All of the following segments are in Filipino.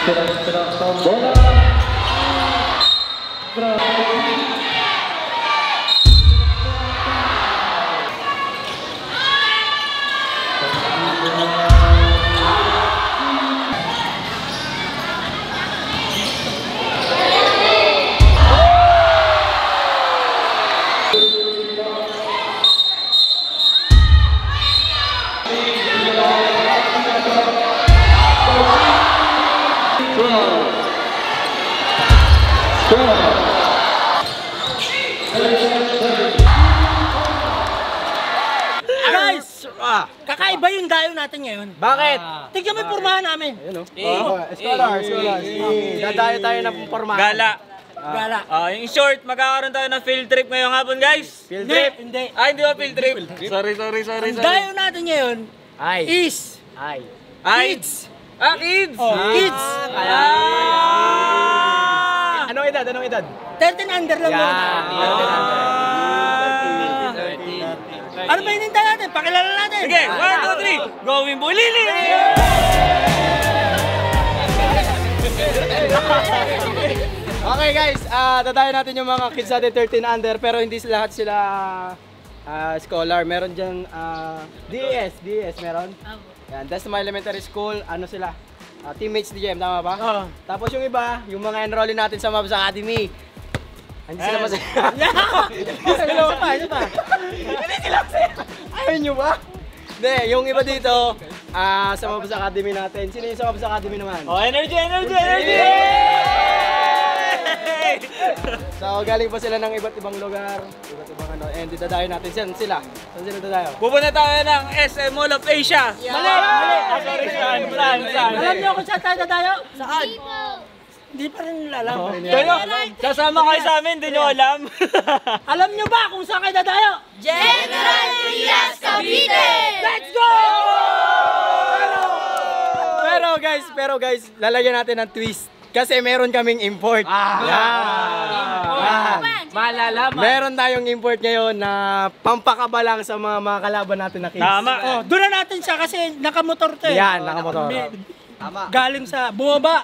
Bola. Kakaiba yung dayo natin ngayon. Bakit? Tignan mo yung pormahan namin. Scholar. Dadayo tayo ng pormahan. Gala. Gala. In short, magkakaroon tayo ng field trip ngayong hapon, guys. Field trip? Hindi. Hindi ba field trip? Sorry. Ang dayo natin ngayon is Kids. Kids. Kids. Anong edad? 13 under lang yun. Ano ba hinintay natin? Pakilala natin. Sige, 1, 2, 3. Going Bulili! Okay guys, dadayo natin yung mga kids natin 13 under pero hindi lahat sila scholar. Meron dyan DES meron. Yan, Desma Elementary School, ano sila? Teammates ni GM, tama ba? Tapos yung iba, yung mga enrollee natin sa Mavs Academy. Hindi sila masaya. Hindi sila masaya. Ayaw nyo ba? Hindi, yung iba dito, sa Mavs Academy natin. Sino yung sa Mavs Academy naman? Energy! So, galing pa sila ng iba't ibang lugar, iba't ibang ano, and dadayo natin. Saan sila dadayo? Pupunta tayo ng SM Mall of Asia. Mali! Saan? Alam niyo kung saan tayo dadayo? Saan? Hindi pa rin nila alam. Kayo, sasama kayo sa amin, hindi nyo alam. Alam niyo ba kung saan kayo dadayo? General Trias, Cavite! Let's go! Pero guys, lalagyan natin ng twist. Kasi meron kaming import. Malalaman. Meron tayong import ngayon na pampakaba lang sa mga kalaban natin na kids. Tama. Doon na natin siya kasi nakamotor to eh. Yan, nakamotor. Galing sa bumaba.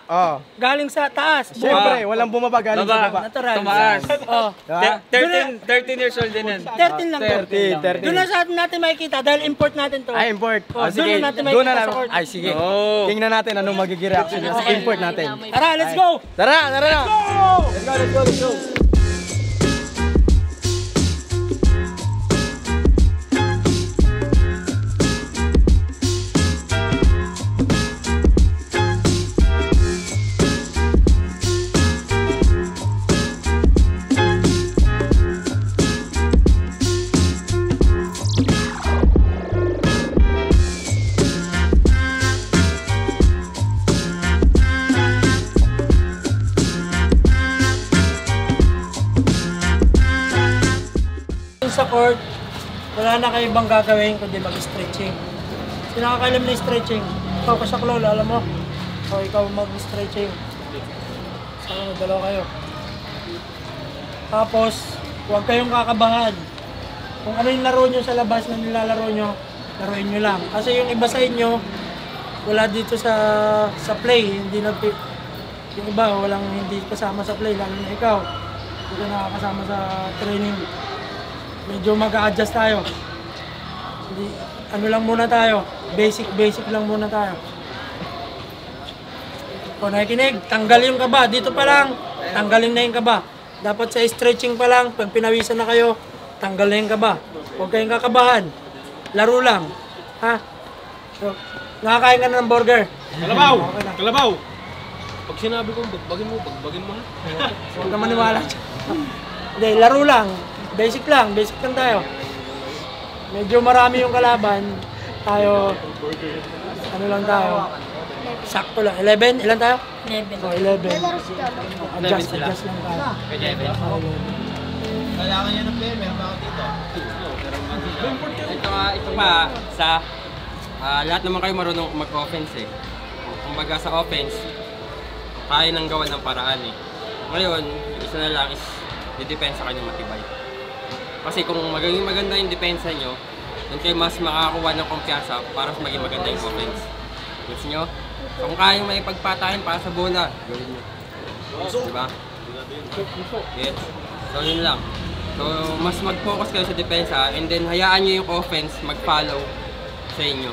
Galing sa taas. Siyempre, walang bumaba galing sa baba. Natural. Tumaas. 13 years old din yan. 13 lang to. 13. Doon na sa natin makikita dahil import natin to. Import. Doon na natin Doon makikita na sa court. Ay, sige. Tingnan natin anong magiging reaction sa import natin. Tara, let's go! Tara na! Let's go! Sa court, wala na kayo ibang gagawin kundi mag-stretching. Kasi nakakailam na stretching. Ikaw ka sa klolo, alam mo? O ikaw mag-stretching. Sana dalawa kayo. Tapos, huwag kayong kakabahan. Kung ano yung laro nyo sa labas na nilalaro nyo, laruin nyo lang. Kasi yung iba sa inyo, wala dito sa play. Yung iba, hindi kasama sa play, lalo na ikaw. Hindi ka nakakasama sa training. Medyo mag-a-adjust tayo. Ano lang muna tayo. Basic lang muna tayo. Kung nakikinig, tanggal yung kaba. Dito pa lang, tanggalin na yung kaba. Dapat sa stretching pa lang, pag pinawisan na kayo, tanggal na yung kaba. Huwag kayong kakabahan. Laro lang. Ha? So, nakakain ka na ng burger. Kalabaw! Pag sinabi ko, bagbagin mo ha? Huwag ka maniwala. Hindi, laro lang. Basic lang tayo. Medyo marami yung kalaban. Tayo, ano lang tayo. Sakto lang. 11? Ilan tayo? 11. Oh, 11. Adjust lang tayo. Kailangan niya ng player, meron ba ako dito? Ito pa, lahat naman kayo marunong mag-offense eh. Kumbaga sa offense, kaya nang gawa ng paraan eh. Ngayon, isa na lang is, i-depensa kayo matibay. Kasi kung magiging maganda yung depensa nyo, doon kayo mas makakakuha ng kumpiyansa para mas maging maganda yung offense. Gusto nyo? So kung kaya may pagpatayin para sa bola, gawin nyo. Diba? Yes. So yun lang. So mas mag-focus kayo sa depensa and then hayaan nyo yung offense mag-follow sa inyo.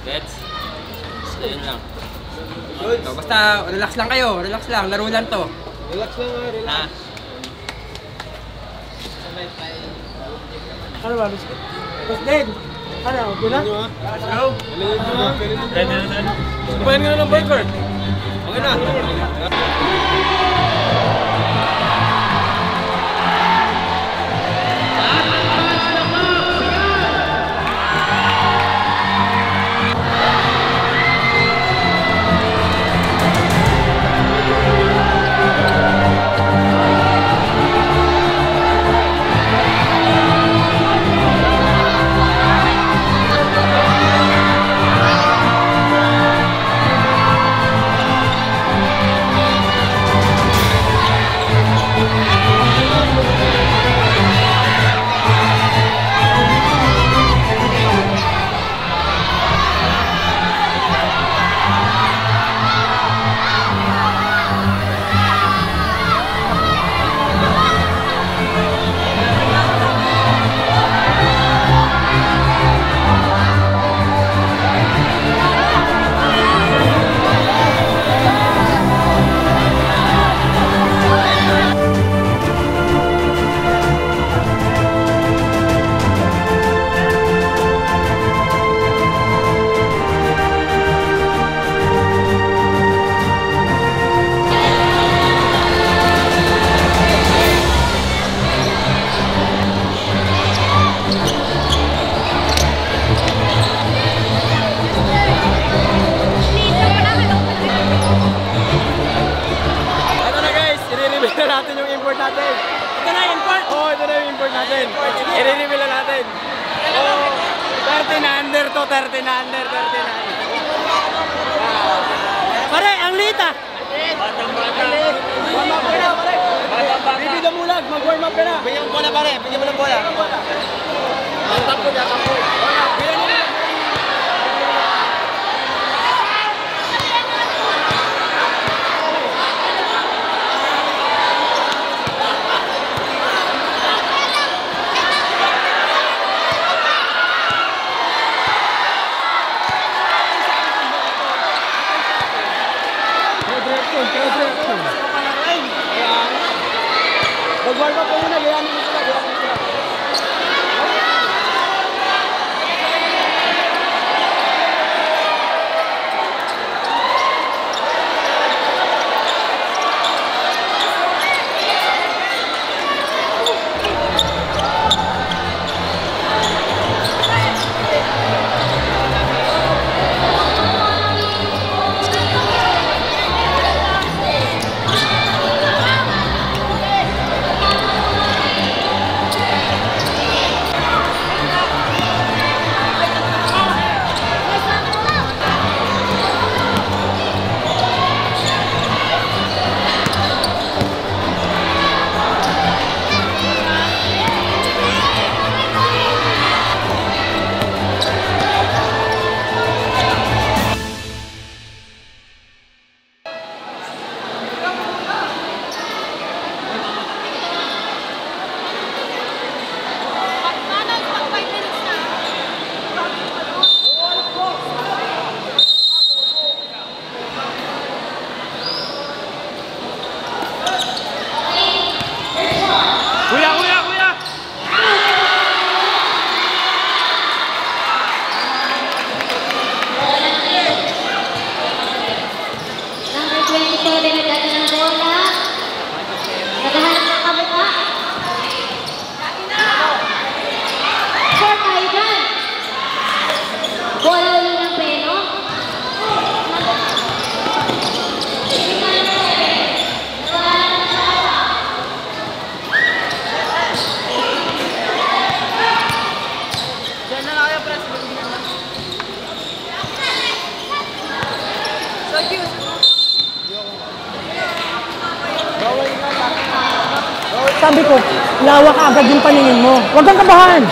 Gets? So yun lang. So basta relax lang kayo, relax lang, laro lang to. Relax lang nga, relax. Ano ba, Miss? Then, ano, gula? Kumain nga ng burger. Okay na. natin yung import natin. Ito na yung import. Oo, ito na yung import natin. I-reveal na natin. Oo, 30 na under to, 30 na under, 30 na under. Pare, ang lita. Batang-bata. Warm up ka na, pare. Bibi Damulag, mag-warm up ka na. Bigyan mo bola pare, bigyan mo ng bola. Tampo niya, tampo. Bilan mo na. Mag-warm up ka muna, gayanin mo sila, gayanin mo sila. Sabi ko, lawak agad yung paningin mo. Huwag kang kabahan.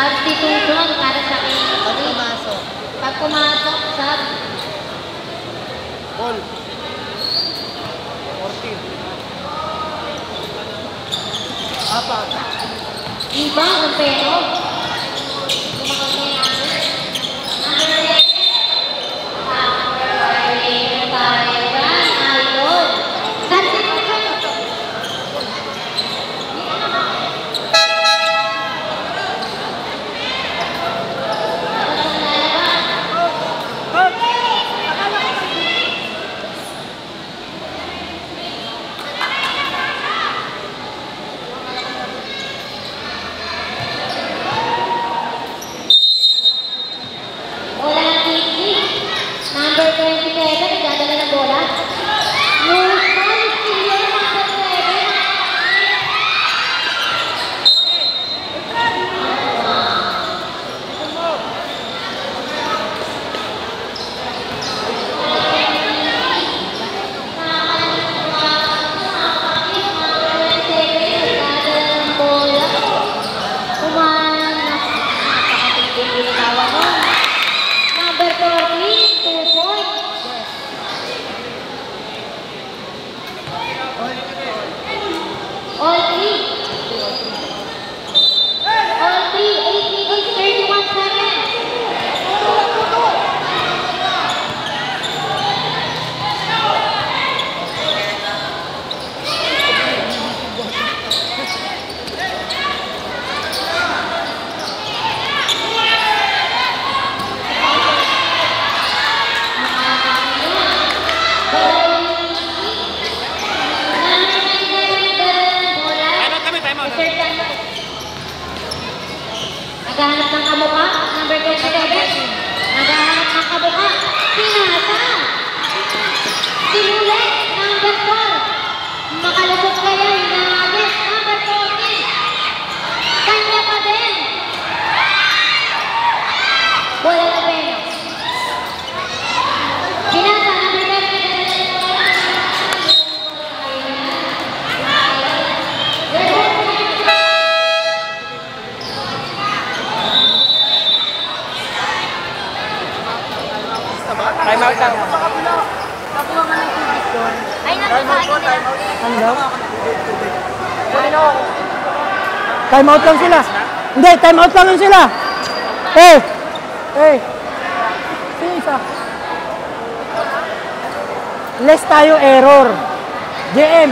Substitution para sa entry. Pag pumasok, sub. Ball. 14. Apat. Iba ang pero. Number 27, nagdadala ng bola. Luzon, senior number 7. Number 14, 2 points. All three. All three, 8 minutes, 31 seconds. Naghahanap ng kabuka, number 27. Naghahanap ng kabuka, Pinasa. Sinulit, number 4. Makalusot kaya yung nangagit, number 14. Kanya pa din. Bola na peno. Pinasa, number 7. Time out lang. Ay, nakakain nila. Ano daw? Time out lang sila. Hindi, time out lang sila. Eh! Eh! Sino isa? Less tayo error. JM,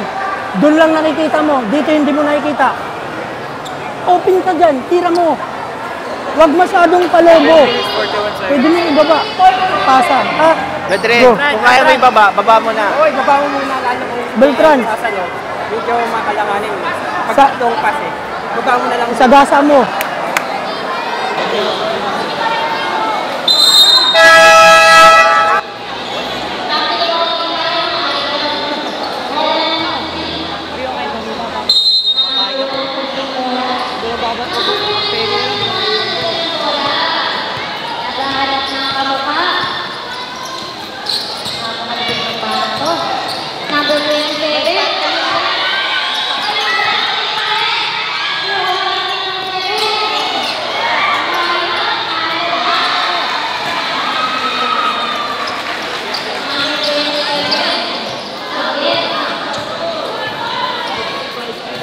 doon lang nakikita mo. Dito hindi mo nakikita. Open ka dyan, tira mo. Huwag masyadong palobo. Pwede mo ibaba. Pasa. Ha? Bedrin, Go. kung kaya mo ibaba, baba mo na. Oy, baba mo muna. Lalo kung Beltran. medyo makalanganin. Sa, Long pass eh. Baba mo na lang. sa gasa mo. Naghahanap ng kabuka. Napakalagot ng bato. Number 27.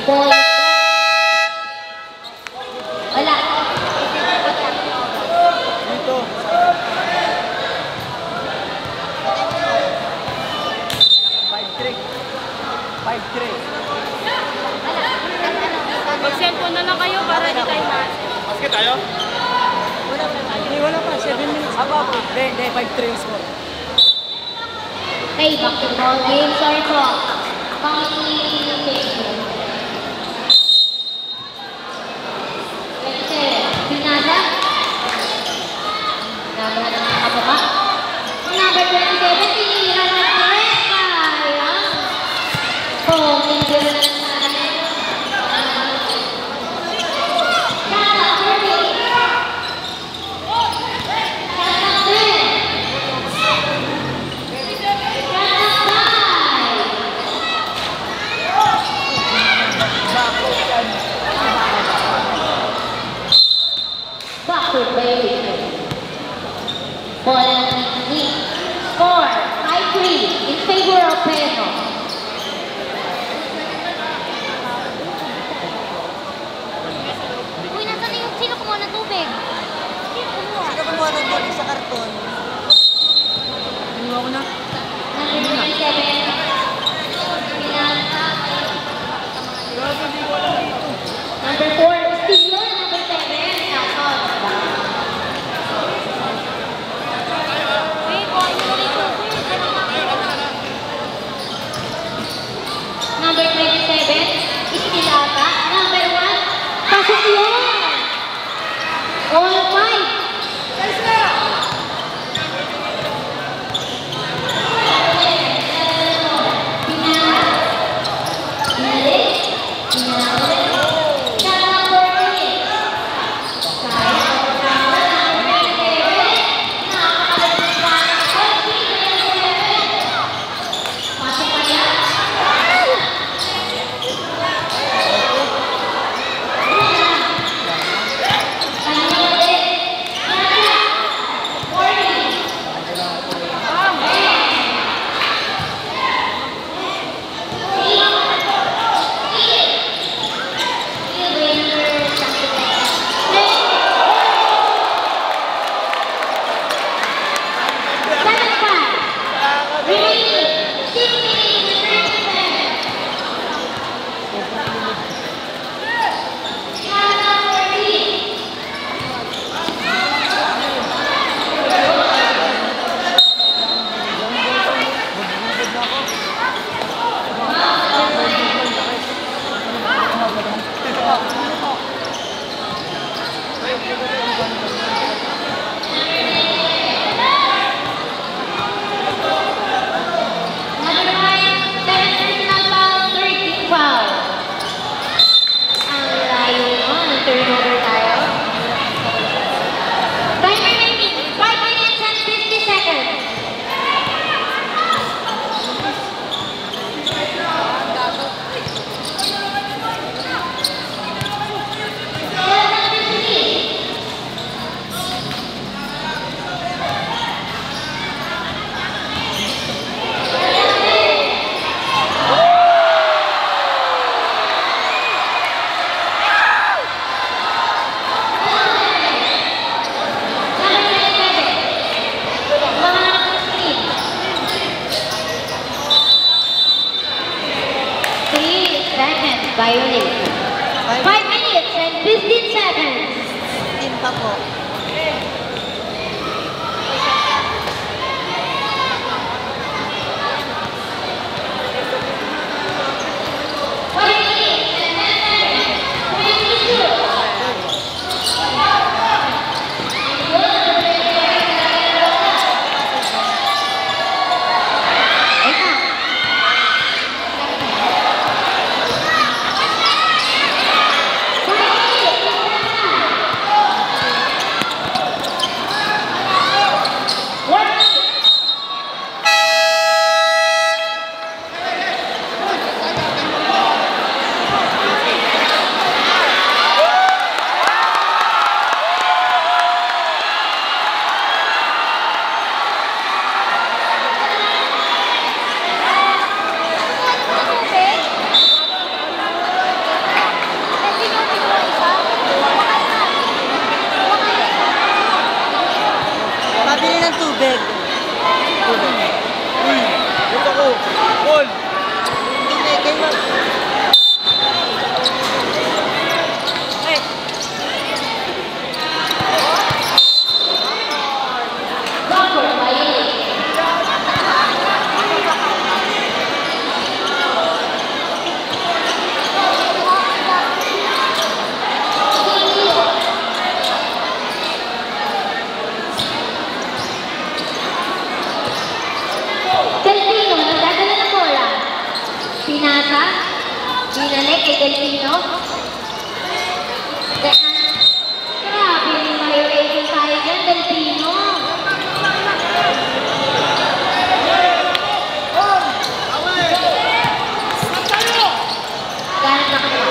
Ball. Wala. Dito. 5-3. Mag-cellphone na lang kayo para di tayo mas. Basket tayo? Hindi, wala pa. 7 minutes. Hindi, 5-3 score. Okay, back to ball game. Sorry po. Pinasa. Nagawa ng mga kabuka. Number 27, tinira ng correct. Sayang. Oh, tinira ng Uy, nasa na yung sino kumuha ng tubig? Sino kumuha ng tubig sa karton? Ano ako na? Number 27. Number 4, Steve. Number 7, Carson. Wait, kuha nyo ulit tubig. Number 27, Estilata. Number 1, pasok yun. All five. Violation. 5 minutes and 15 seconds. Team pa po. Pabili ng tubig. Dito ko. Paul. Tubig, kayo. Delfino, nagdadala ng bola. Pinasa. Binalik kay Delfino. Grabe, may violation tayo dyan, Delfino. Ganit na kami.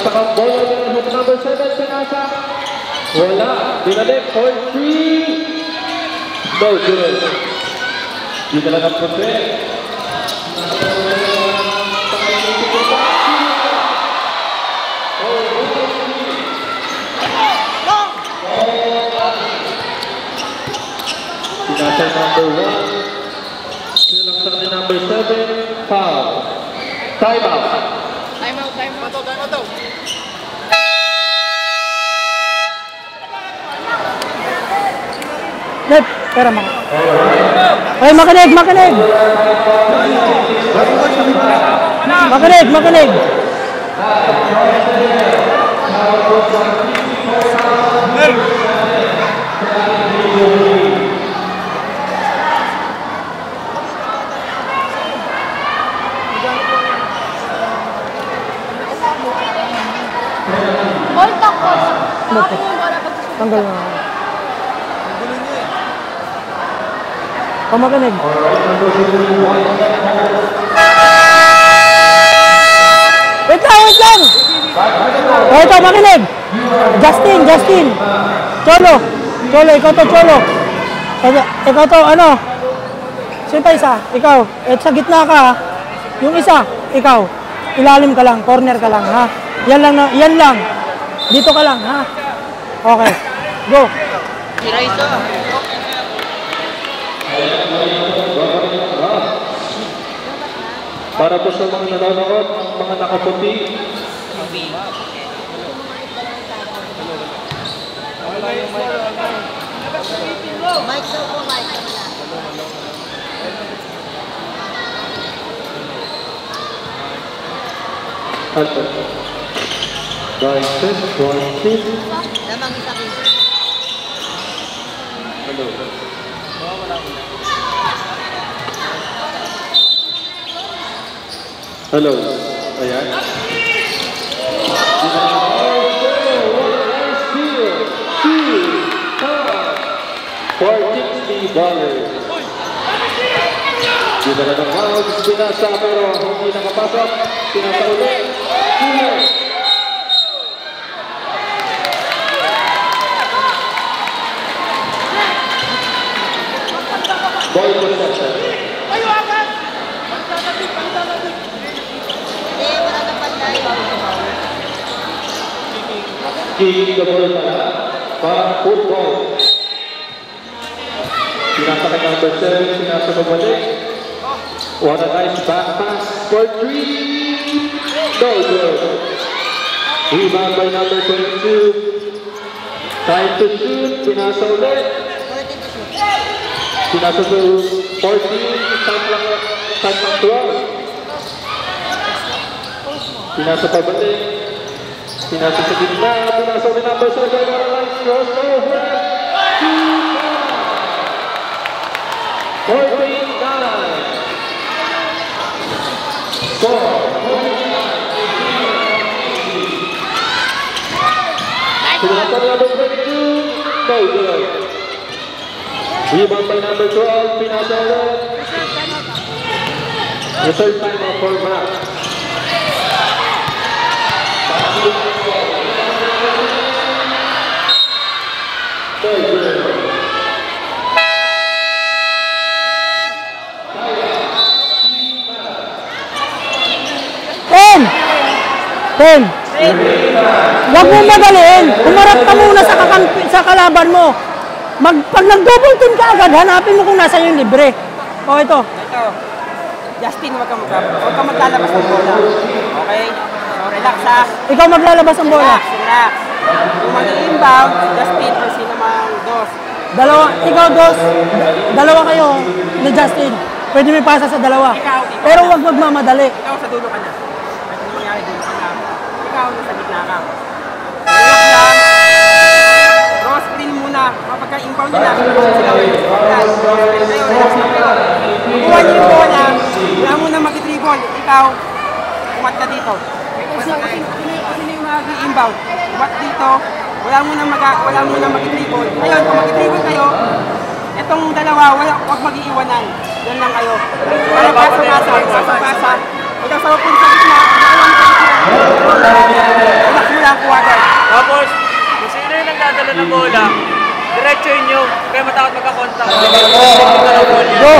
Tumatakang bola ng number 7, pinasa. Wala. Binalik for 3. No good. Dito lang ang protect. Pinasa number 1. Sinilaksan ni number 7. Foul. Time out. Lep, pera mo. Ay, makinig, makinig. Makinig, makinig. Ball talk, ball talk. Nakapin mo yung bola pag Tanggal mo. Pamakinig. Wait lang, wait lang! O, ito, makinig! Justin! Cholo, ikaw to, Cholo. Ikaw to, ano? Sino pa isa? Ikaw. At sa gitna ka, ha? Yung isa, ikaw. Ilalim ka lang, corner ka lang, ha? Yan lang. Dito ka lang, ha? Okay. Go. Para po sa mga nanonood, mga nakaputi. Mike daw po, Mike. Alto. Guys, set. Lamang isa kayo. Hello. Hello. Ayan. $460. Dito na ng round, pinasa pero hindi nakapasok. Pinasa ulit. Ball possession. Hindi, wala na pantay. Kicking the ball para football. Pinasa kay number 7, pinasa pabalik. What a nice back pass for 3. No good. Rebound by number 22. Time to shoot. Pinasa ulit. Pinasa to 14. Time lang 12. Pinasa pabalik. Pinasa sa gitna. Pinasa ulit number 7. What a nice crossover. 14-9. Number 22, no good. Rebound by number 12, pinasa ulit. The third time for Matt. No good. 10. Huwag mo madaliin. Humarap ka muna sa kalaban mo. Pag nag-double team ka agad, hanapin mo kung nasa yung libre. O ito. Justin, huwag ka maglalabas ng bola. Okay? So, relax ha. Ikaw maglalabas ng bola. Relax. Kung mag-inbound, Justin, o sino mang dos. Ikaw dos. Dalawa kayo ni Justin. Pwede may pasa sa dalawa. Pero huwag magmamadali. Ikaw sa dulo ka na. Ito nangyari dulo ka na. Ikaw nasa gitna ka. Relax lang. Cross screen muna. Kapag ka-inbound nila, sila relax. Relax lang kayo. Kukuha niyo yung bola. Wala mo na mag-dribble. Ikaw, umat ka dito. Sino yung mag-inbound? Umat dito. Wala mo na mag-dribble. Ngayon, kung mag-dribble kayo, itong dalawa, huwag mag-iiwanan. Yan lang kayo. Para pasa-pasa. Huwag sa gitna. Dalawang sa gitna. Wala ang quarter. Tapos, kung sino yung nagdadala ng bola, diretsuhin nyo. Kaya matakot magkakontak. Go!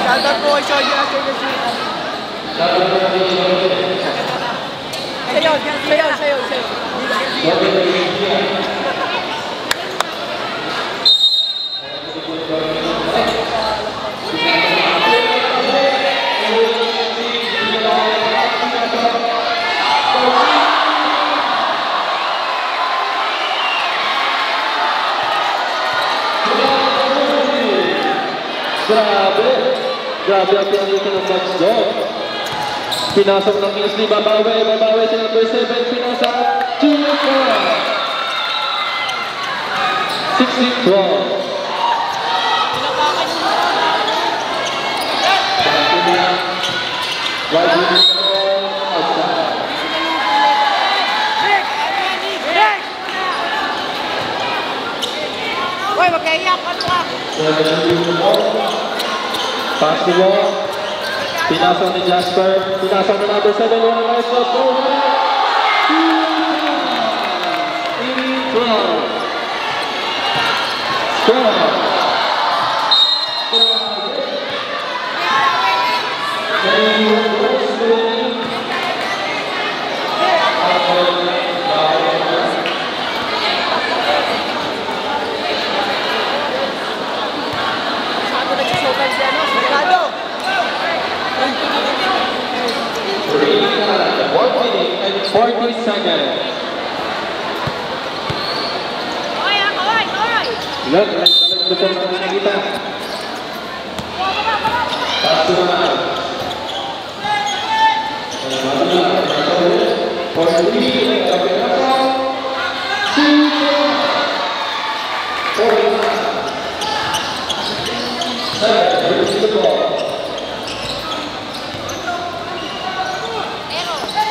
Shoutout po kay Shoji after the shoot. Sayaw. Grabe ang pinagito ng box doon. Pinasok ng Kingsley, babawi si number 7, pinasok, 2-4. 16-12. Uy, magkaiyak! Ano ka? Pass the ball. Pinasok ni Jasper. Pinasok ni number 7. One nice shot. 40 seconds. Let the kita.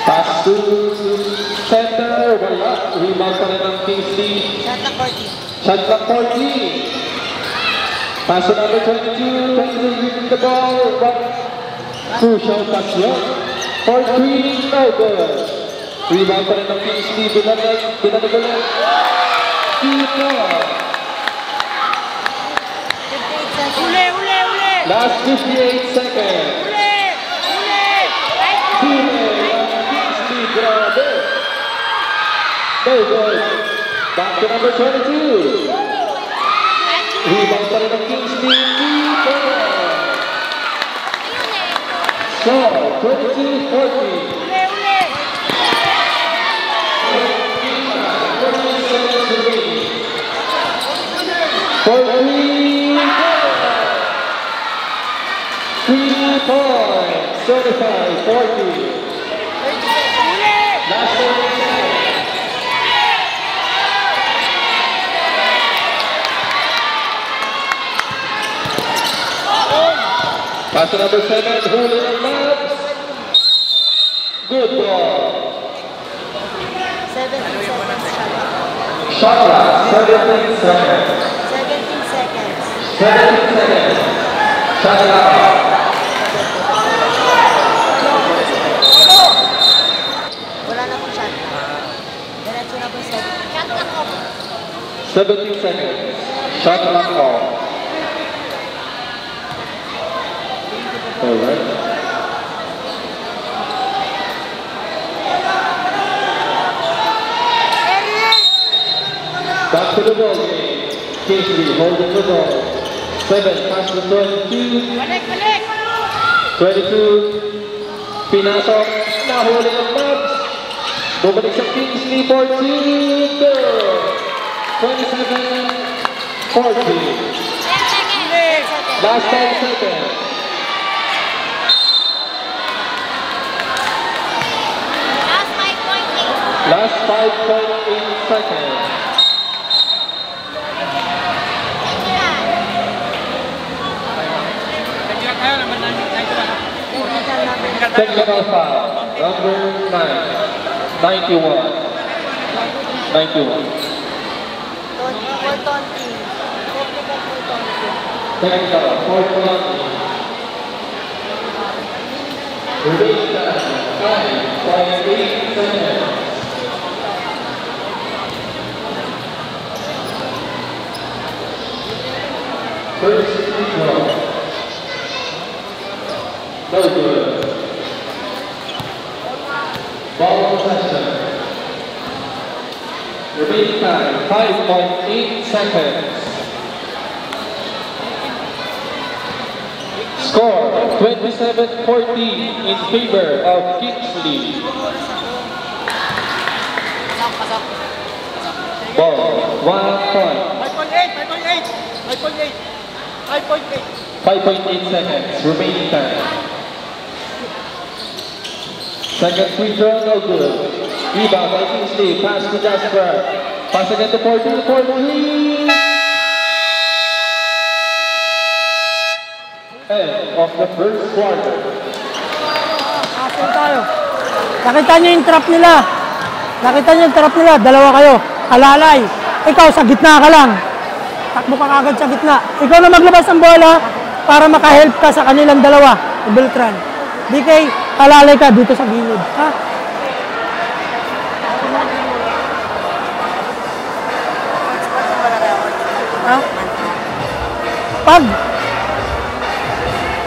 Pass to center, wala. Rebound pa rin ng Kingsley. Shot clock 40. Pass to number 22. 22 reading the ball. Crucial touch yun. 4-3, no good. Rebound pa rin ng Kingsley. Binanag ulit. 2-4. Uli! Last 58 seconds. Grabe. No good. Back to number 22. Rebound pa rin ng Kingsley. So, 22-40. For 3 points. 35-40. Last 30 seconds. Pass to number 7, holding on Labs. Good ball. 17 seconds. Shot clock, 17 seconds. 17 seconds. Shot clock. Wala na pong shot. Diretso na po 17 seconds. Shot clock off. Alright. Back to the ball game. Kingsley holding the ball. 7 pass to 22. 22. Pinasok. Nahuli ng Labs. Bumalik sa Kingsley for 2. Good. 27-40. Last 10 seconds. Last 5.8 seconds. Technical foul. Number 9. 91. 91. Technical. 4-1. Remaining time, 5.8 seconds. First free throw. No good. Ball possession. Remaining time, 5.8 seconds. Score, 27-14 in favor of Kingsley. Ball, 1 point. 5.8 seconds, remaining time. Second free throw, no good. Rebound by Kingsley, pass to Jasper. Pass again to 14 for 3. End of the first quarter. Asan tayo? Nakita niyo yung trap nila. Nakita niyo yung trap nila. Dalawa kayo. Alalay. Ikaw, sa gitna ka lang. Takbo ka kagad sa gitna. Ikaw na maglabas ng bola para makahelp ka sa kanilang dalawa. Beltran. DK, alalay ka dito sa gilid. Ha? Ha?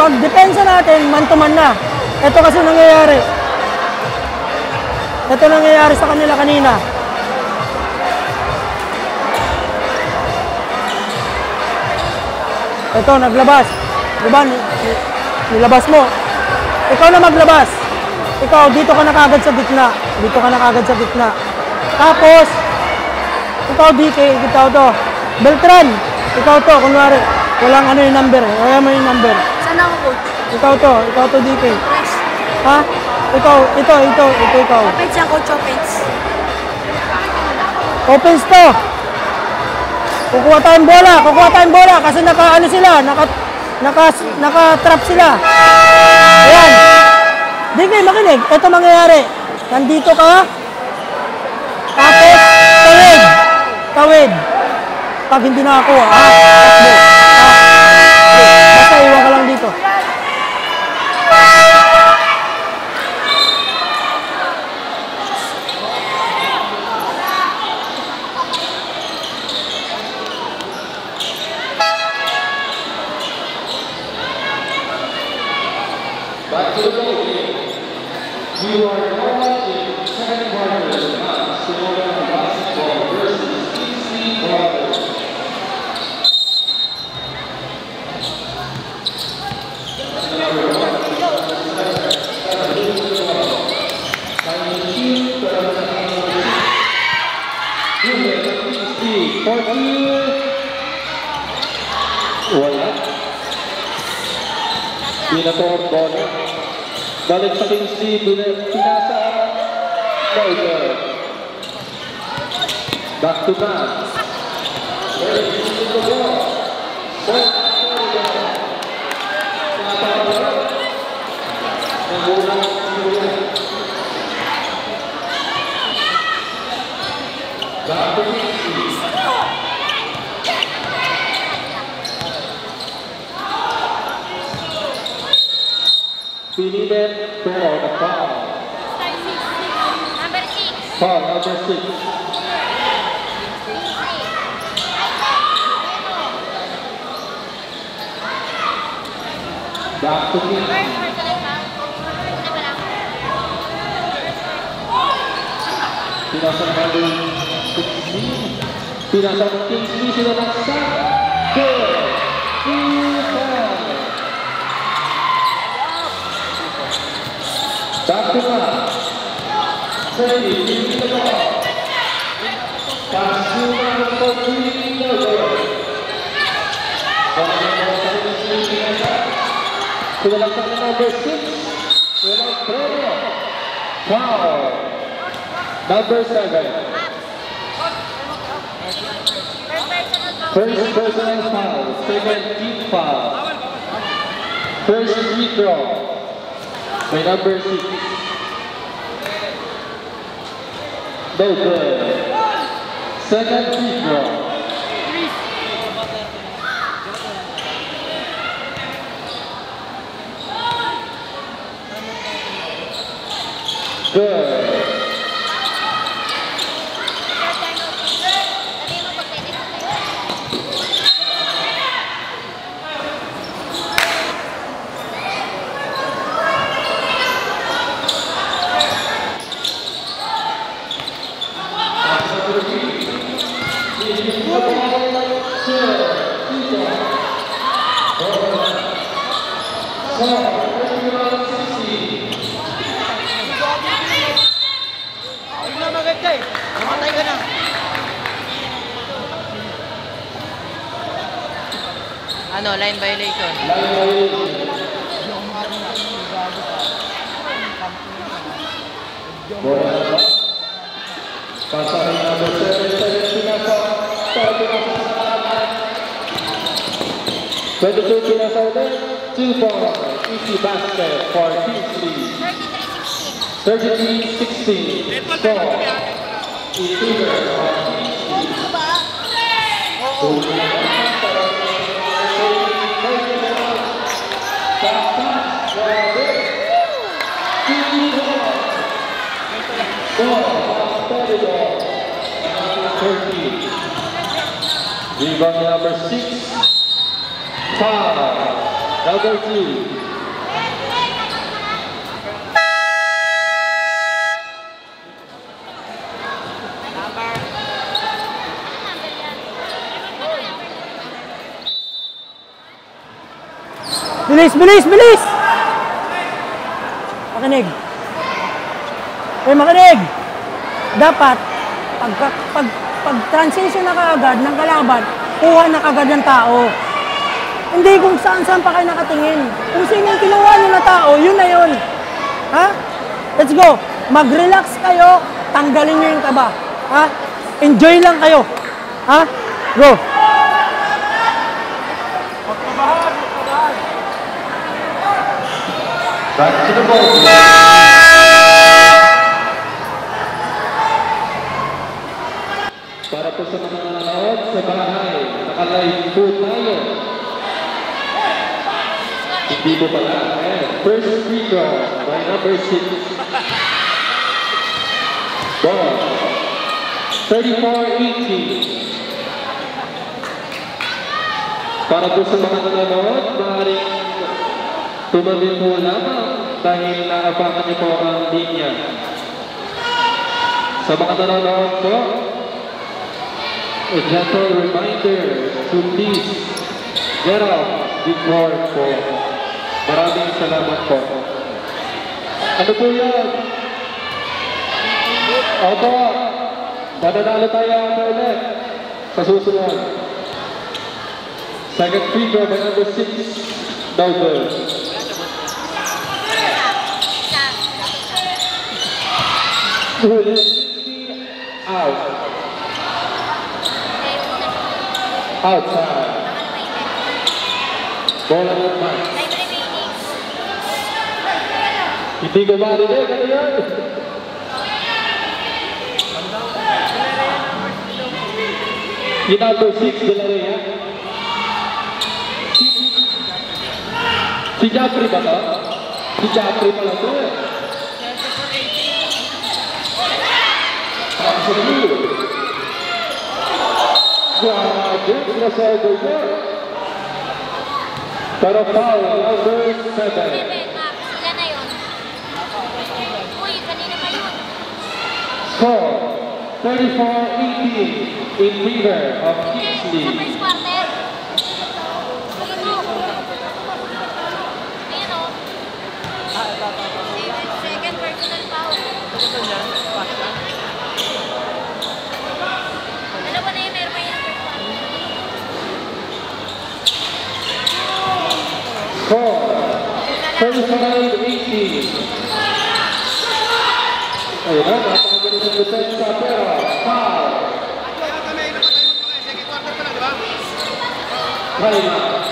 Pag depensa natin, man to man na. Ito kasi nangyayari. Ito nangyayari sa kanila kanina. Ito, naglabas. Diba? Nilabas mo. Ikaw na maglabas. Ikaw, dito ka na kagad sa gitna. Dito ka na kagad sa gitna. Tapos, ikaw DK, ikaw to. Beltran, ikaw to, kunwari. Walang ano yung number eh. Wala mo yung number. Saan ako, coach? Ikaw to DK. Press. Ha? Ikaw. Offense yan, coach, offense. Offense to. Kukuha tayong bola kasi naka-ano sila, naka-trap sila. Ayan. DK, makinig. Ito mangyayari. Nandito ka. Tapos, tawid. Pag hindi nakakuha, takbo. Basta iwan ka lang dito. Back to the ball game. You are now in second quarter. Sonora basketball versus DC Brothers. Wala. Pinatawag bola. Balik sa Kingsley, pinasa. No good. Back to back. Back to Kingsley. Pinilit for the foul. Number 6. Foul number 6. Back to Kingsley. Pinasa number 16. Pinasa ng Kingsley, sila naksak. Good. Back to back. 30, give the ball. Pass to number 3, no good. Pinalaksak na number 6. Walang preno. Foul. Number 7. First personal foul. Second team foul. First free throw. By number 6. No good. Second free throw. Good. Namatay ka na. Ano, line violation? Pasahin number 7, pinasa. 22 pinasa ulit. 2 ball. Easy basket for Kingsley. 33-16. Score. Receiver of Rebound number 6. Foul. Number 2. Bilis, bilis, bilis! Makinig. Makinig! Dapat, pag transition na kaagad ng kalaban, kuha na kaagad ng tao. Hindi kung saan-saan pa kayo nakatingin. Kung sino yung kinuha nyo na tao, yun na yun. Ha? Let's go. Mag-relax kayo, tanggalin nyo yung kaba. Ha? Enjoy lang kayo. Ha? Go. Back to the ball. Para po sa mga nanonood sa bahay, naka-live po tayo. Hindi po pala. First free throw by number 6. Ball. 34-18. Para po sa mga nanonood, maaaring tumabi po lamang dahil naapakan niyo po ang linya. Sa mga nanonood po, a gentle reminder to please get up before po. Maraming salamat po. Ano po yan? Opo, mananalo tayo ulit sa susunod. Second free throw by number 6, Noble. Out. Outside. Bola naman. Hindi ko marinig. Ano yan? Yung number 6, Delaria. Si Japri ba to? Si Japri pala to eh. Grabe, nasabi niya. Pero foul, number 7. Sila na yun. Uy, kanina pa yun. Score, 34-18 in favor of Kingsley. Sa first quarter. Ayun o. Ayun o. Second personal foul. Dalawa na yun, meron pa yun ang first quarter. Score, 35-18. Ayun na, napakagaling ng depensa, pero foul. Time out.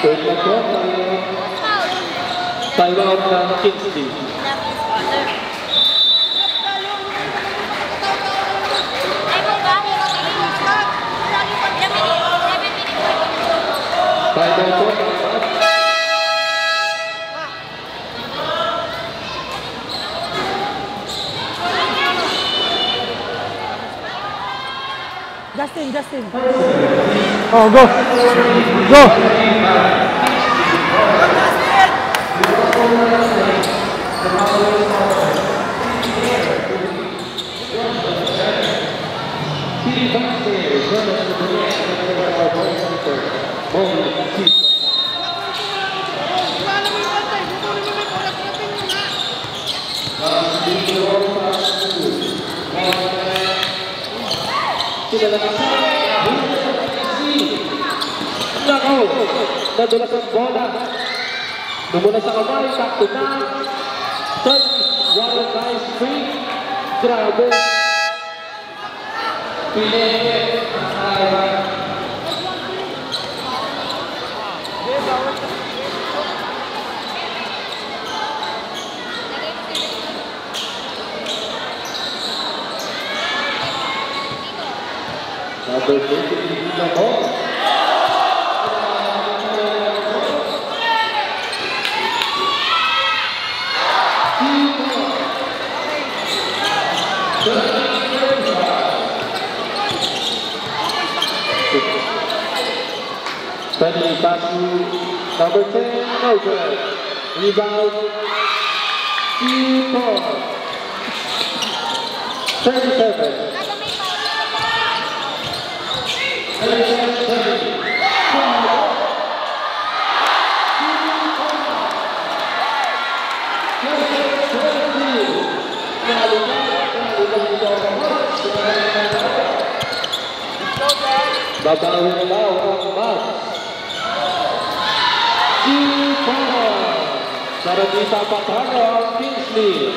Third na po, time out ng Kingsley. Time out po. Justin. Oh, go. Go. Nadulas ang bola. Lumula sa kamay, sakto na. One nice free. Grabe. Number 20 na ball. Sending back to number 10, no good. Rebound, 37. Babawi na lang ang Max. Saradita Patano ang Kingsley.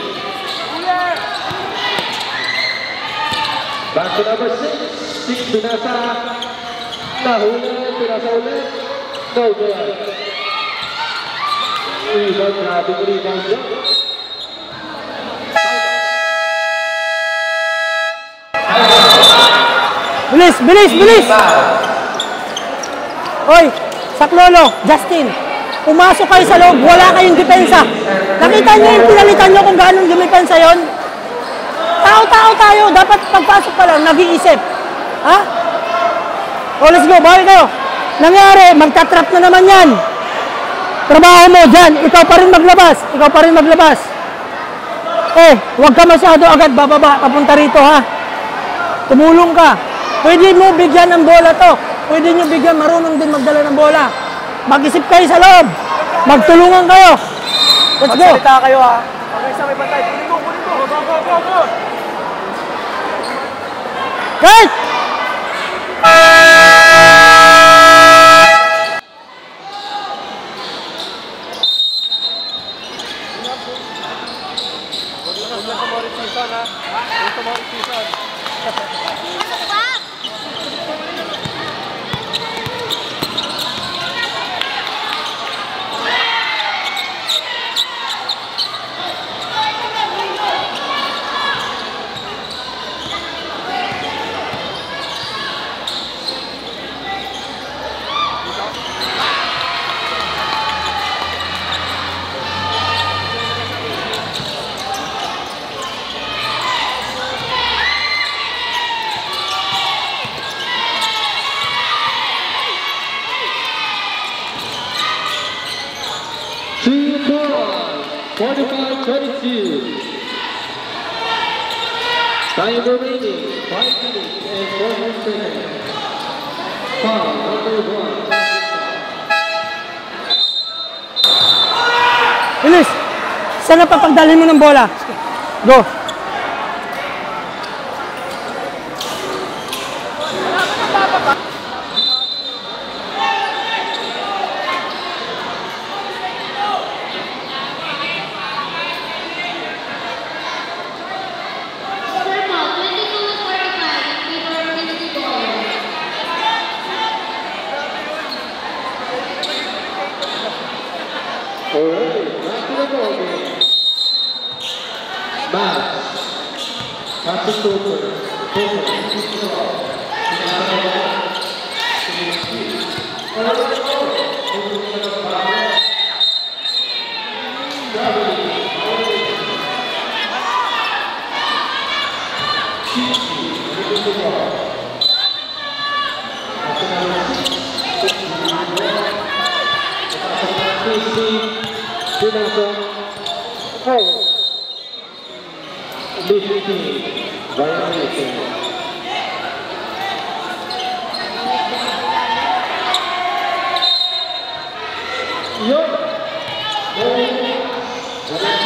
Back to number 6. 6 Pinasa. Nahuli. Pinasa ulit. No good. Rebound. Grabing rebound dyan. Bilis! Hoy, Saklolo, Justin, pumasok kayo sa loob, wala kayong depensa. Nakita niyo yung pinalitan niyo kung gaano dumipensa yon? Tao tayo, dapat pagpasok pa lang, nag-iisip. Ha? O, let's go, bawi kayo. Nangyari, magtatrap na naman yan. Trabaho mo dyan, ikaw pa rin maglabas. Eh, huwag ka masyado agad bababa, papunta rito ha. Tumulong ka. Pwede mo bigyan ng bola to. Pwede nyo bigyan, marunong din magdala ng bola. Mag-isip kayo sa loob. Magtulungan kayo. Let's go. Magsalita kayo ha. Okay, sa may bantay. Kunin mo. Go. Kurt! Two more. 45-22. Time remaining 5 minutes and 4 seconds. Foul number 1. Bilis! Saan na papagdalhin mo ng bola? Go! Alright, back to the ball game. Max. Patrick Cooper. Pinasa. Foul. Lifting. Violation. Yun. Sino to?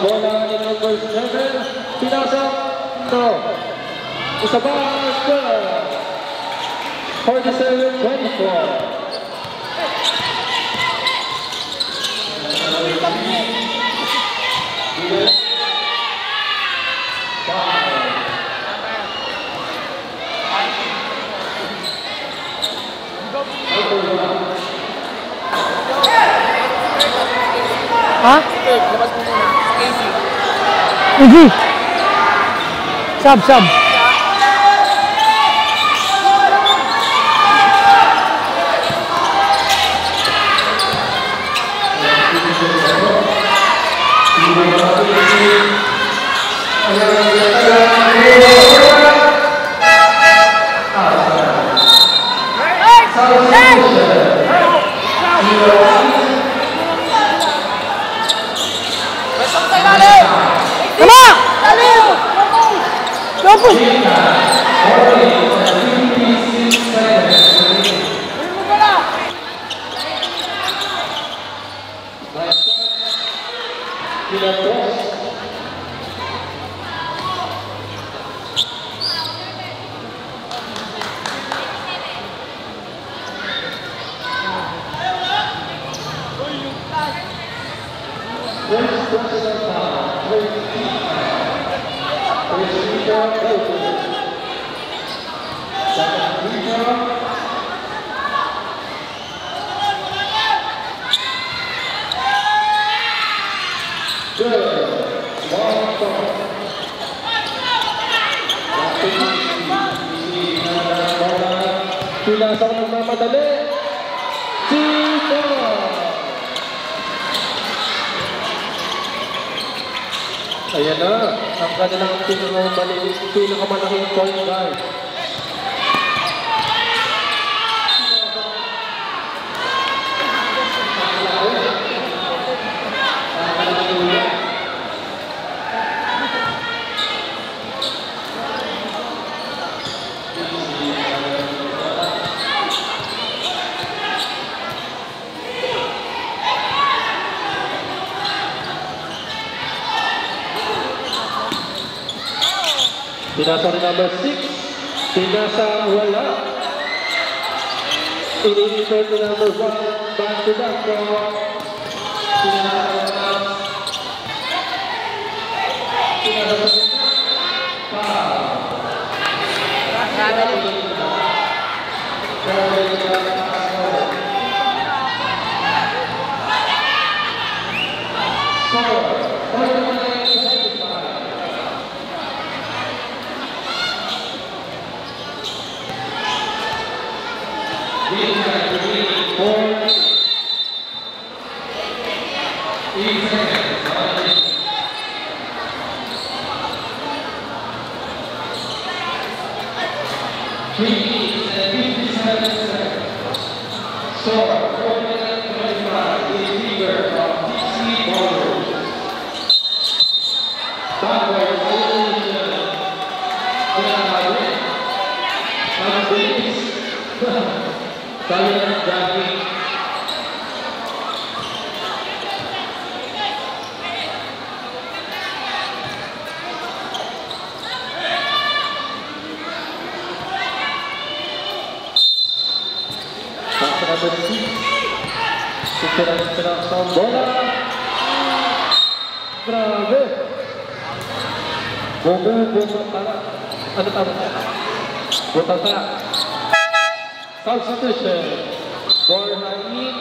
Bola ni number 7. Pinasok. No. Isabas. 47-24. Ha? Labas mo muna. Easy. Easy. Sub. Tama! Tapos! Pinasok ng mamadali. Chico! Ayan na, ang kanilang pinakamalaking point guard. Pinasa rin number 6. Pinasa wala. Ini-insert ni number 1. Back to back. Bola. Grabe. Bola para. Ano tama? Butasa. Substitution for Hain.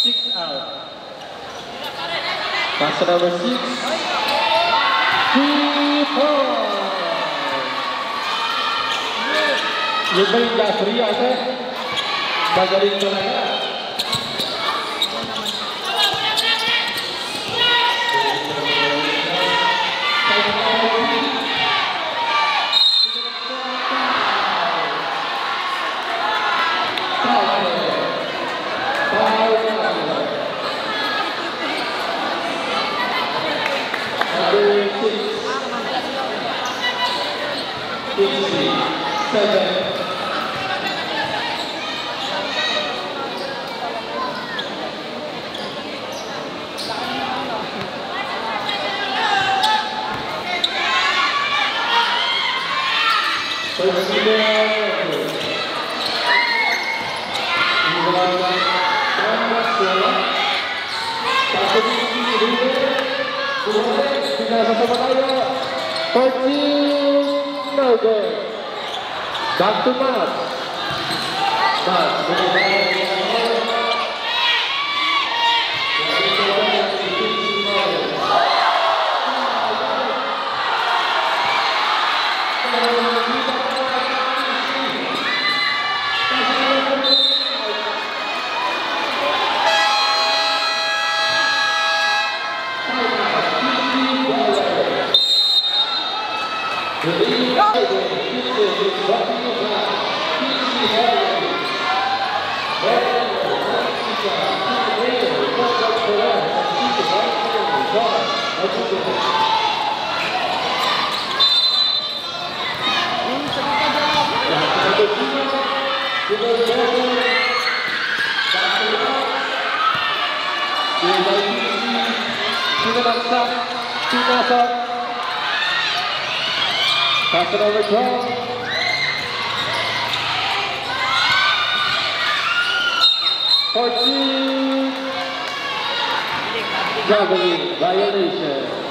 Six out. Pass to number 6. 3-4. Yun ba yung last 3 ate? Magaling talaga. Back to Matt. Pass it over 12. Juggling violation.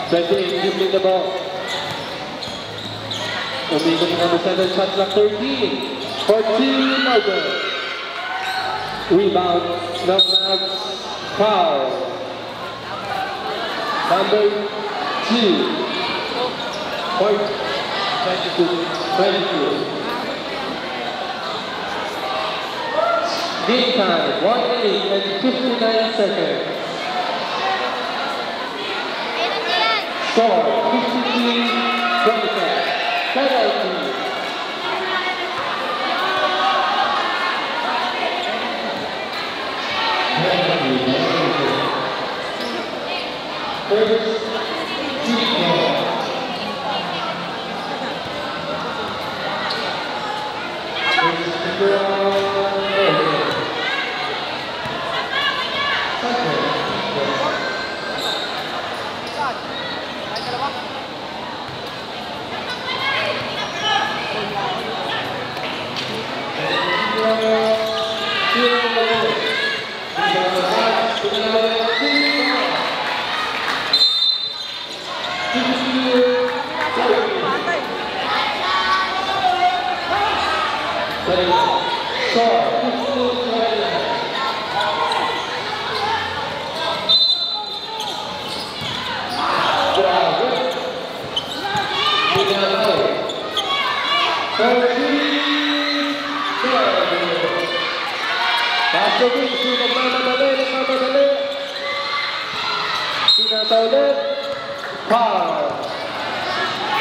Dribbling the ball. Umikot ng number 7, shot clock 13. 14 Morgan. Rebound, Navnag, foul. Number 2. Point 22. Game time, 1 minute and 59 seconds. Score 53-25. Penalty.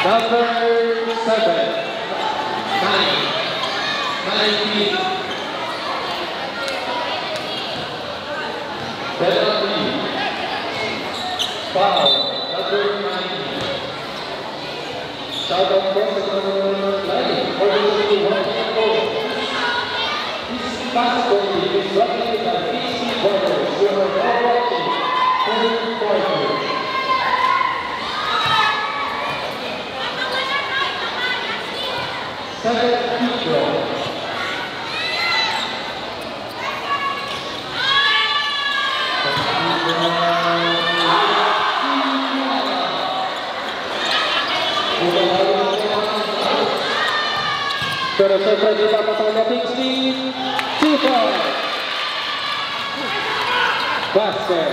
Number 7, 9, 19, Penalty. Foul. Number 9. Shout out for number 9. Opportunity 1-0. This basketball is represented by PC Brothers. We are now watching third quarter. Second free throw. Pero sa dito kasama Pixie, Super Basket.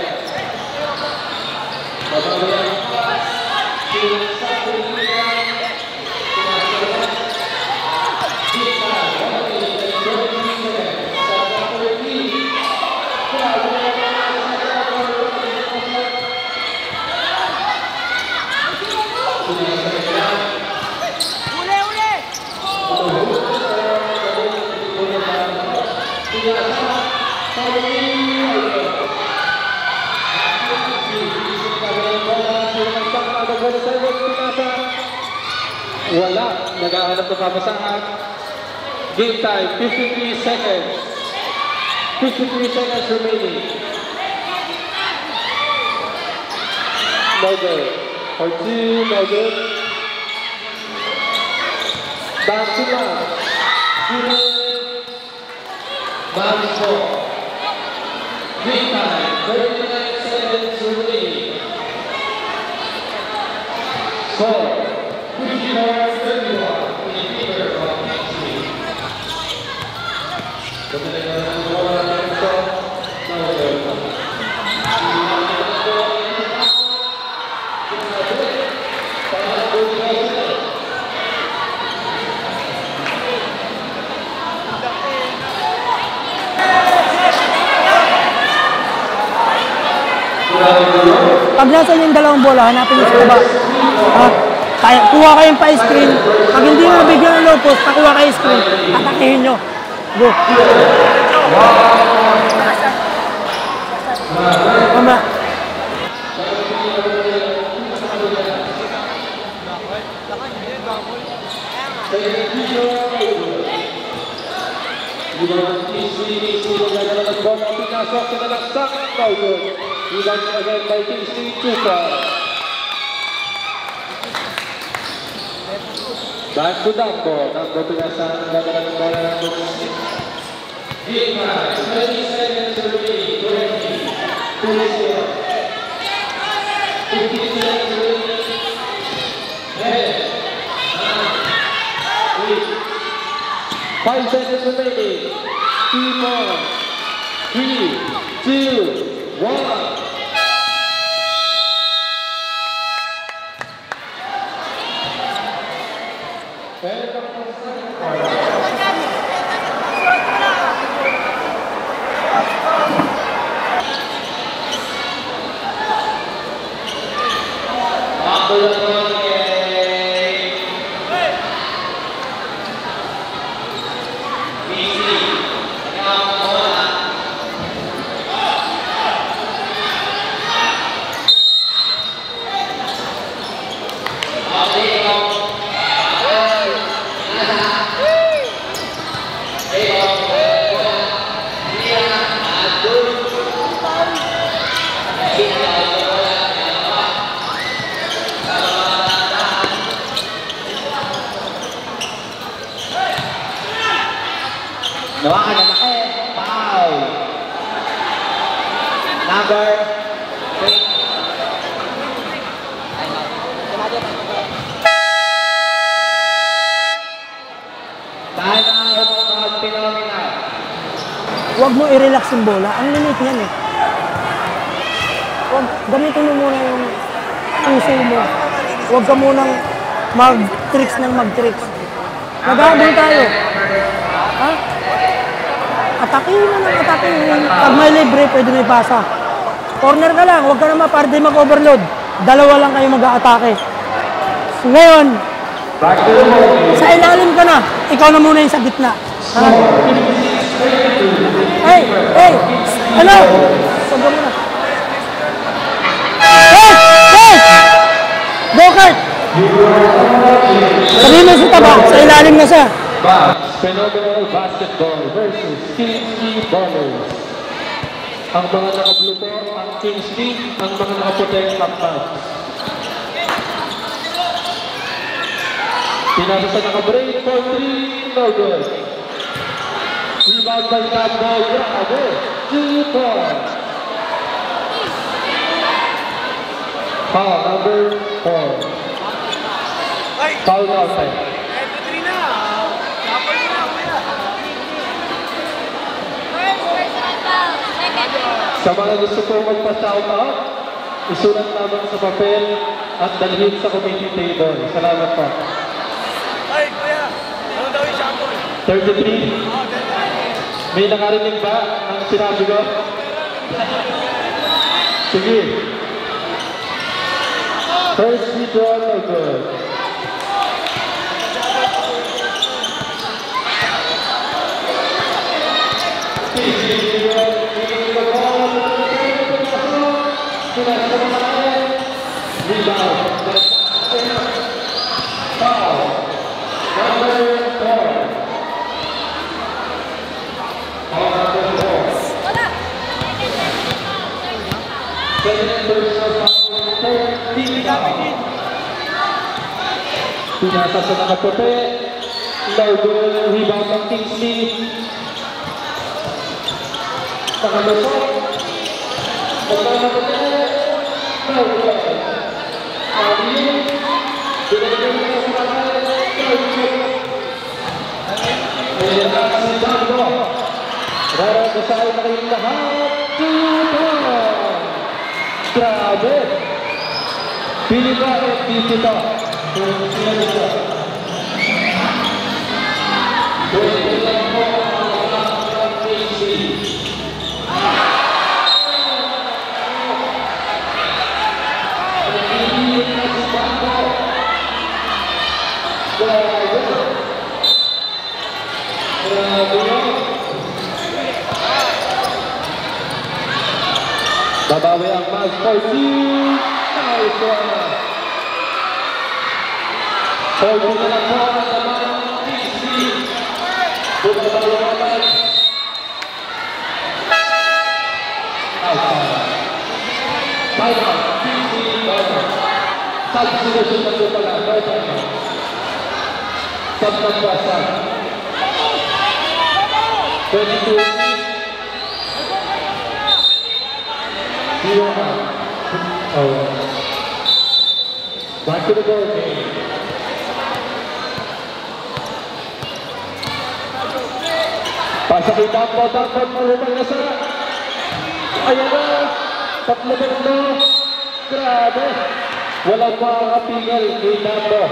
Wala, naghahanap ng papasahan. Game time, 53 seconds. 53 seconds remaining. No good. For 2, no good. Back to love. Back to 4. Game time, 39 seconds remaining. Score. 54-31 in favor of Pixie. Pag nasa yung dalawang bola, hanapin nyo sa baba. Kuha kayong pa-screen. Pag hindi nyo nabigyan ng low post, pakuha kayo screen. Atakihin nyo. Go. Mama. Back to Dambo. Dambo pinasahan ng gagawin ng bola ng Game time, 20 seconds remaining, 20, 2-0. 15 seconds remaining, 10, 9, 8, 5 seconds remaining, 2 more, 3, 2, 1. Nawakan na laki. Foul. Number 3. Time out mga phenomenal. Huwag mo i-relax yung bola. Ang limit yan eh. Huwag, gamitin mo muna yung puso mo. Huwag ka munang mag-tricks ng mag-tricks. Nag-aabol tayo. Ha? Atakin mo ng atakin. Pag may libre, pwede may pasa. Corner ka lang. Huwag ka naman para di mag-overload. Dalawa lang kayo mag-aatake. So, ngayon, sa ilalim ka na. Ikaw na muna yung sa gitna. Ha? Hey! Ano? Sabi mo na. Sabihin mo sa taba, sa ilalim na siya. Max Phenomenal Basketball versus Kingsley Ballers. Ang mga naka-blue po, ang Kingsley, ang mga naka-puting Macbeth. Pinasa sa naka-break for 3, no good. Rebound by Cambo, grabe, 2 points. Foul number 4. Foul outside. Sa mga gusto po magpa-shout out, isulat lamang sa papel at dalhin sa committee table. Salamat po. Ay, kuya! Ano daw yung shampoo? 33. May nakarinig ba ang sinabi ko? Sige. First free throw, no good. Pinasa sa nakaputi, logo, rebound ng Kingsley. Nakalusok, nakaputi, logo. Ayun, binigyan mo sa mga logo. Ayan ang si Dando. Raragasay na kayong lahat. Grabe! Pili ba at dito? Babawi ang Max Forty. Nice one. Forty na lang po ang naman ng Kingsley. Bumabawi ang Max. Outside. Time out. Kingsley. Substitution na po pala. No time out. Sub ng basa. 22. Back to the ball game. Pasakita po, dapat malumang nasa. Ayan na, tatlo na. Grabe. Walang makakapingal kay Dambo.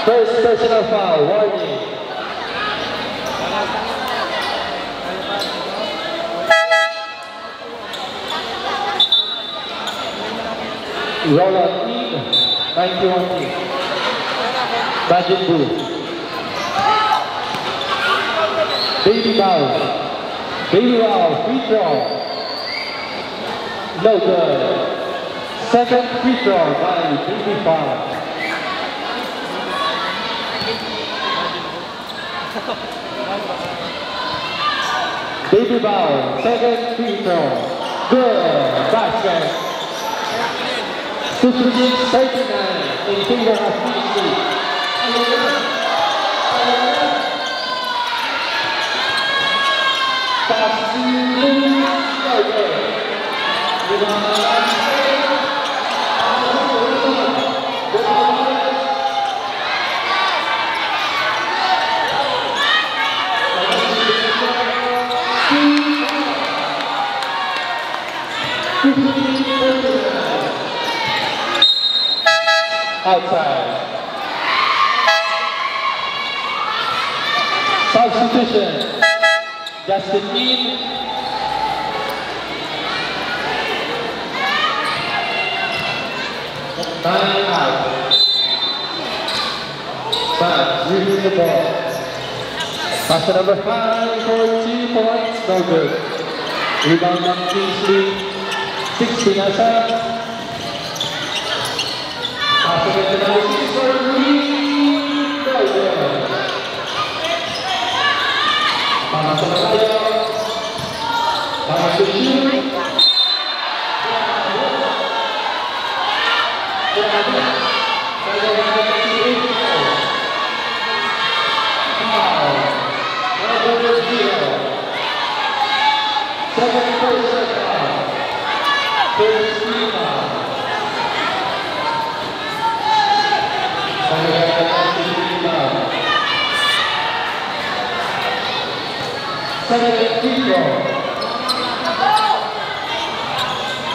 First personal foul, warning. Roll on team, 91 team. Magic Blue. Baby Bow. Baby Bow, free throw. No good. Second free throw by Baby Bow. Baby Bow, second free throw. Good basket. 56-39 in favor of Kingsley. Outside. Substitution. Justin Dean. Time out. But using the ball. Pass number 5 for 2 points, no good. Rebound on Kingsley, 16 nasa. Pass number 6 for 3, no good. Pass number 5, pass to shoot.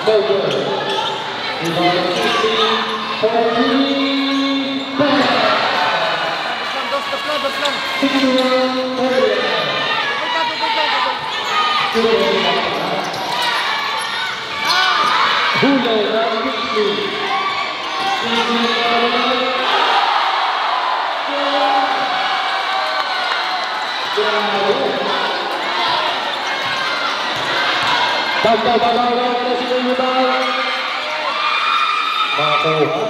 No good. Rebound 16 for 3. Hula ng Kingsley. Babaw na si Rebound. Makakuha.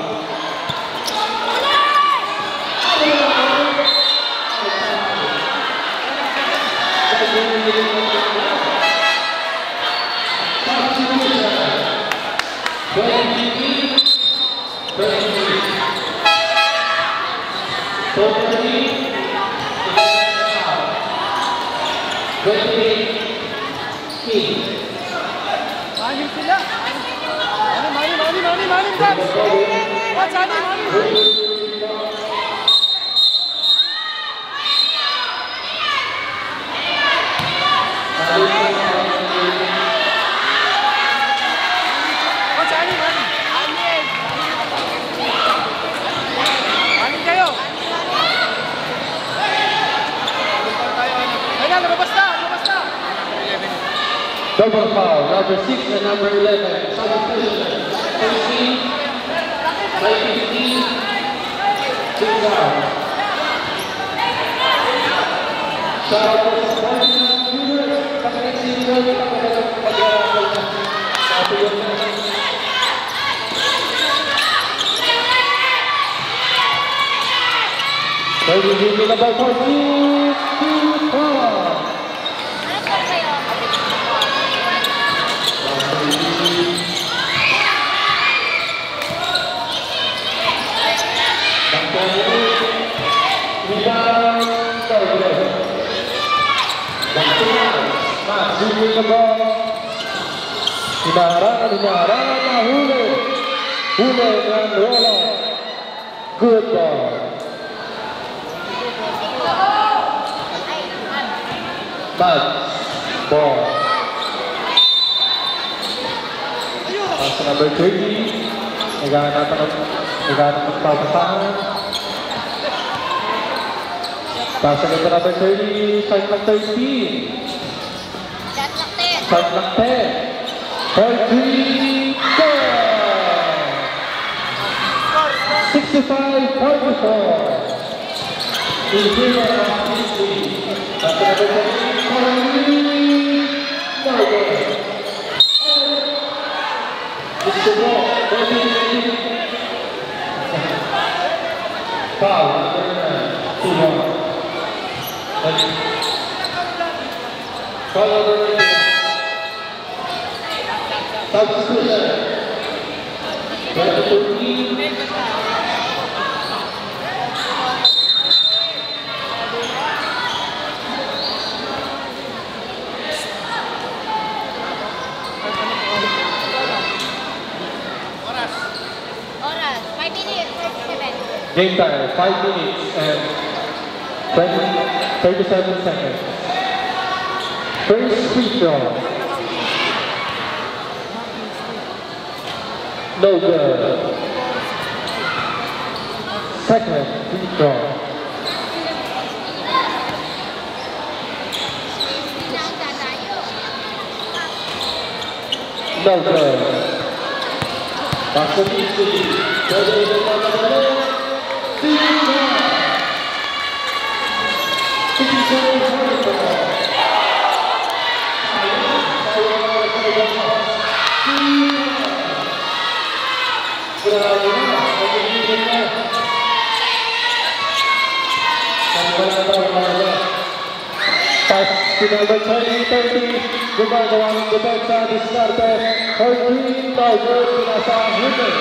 Manin sila. Manin, guys. What's happening, Double foul, number 6 and number 11. Substitution. 15, 15, 2 down. Shot for Hinarangan na huli ng Rola. Good ball. Bad ball. Pass number 30. Naghahanap ng papasahan. Pass number 30. Start ng 13. Start ng 10. 4-3, go! 65-44. In favor of Kingsley. After the no good. It's the ball. Foul. 2-1. Foul over. Substitution. Oras, 5 minutes, 37. Game time, 5 minutes and 37 seconds. First free throw. No good. Second free throw. No good. That's the easy. 67 Number 20-30, gumagawa ng depensa, diskarte, Hercules Dodger, pinasa ang winner.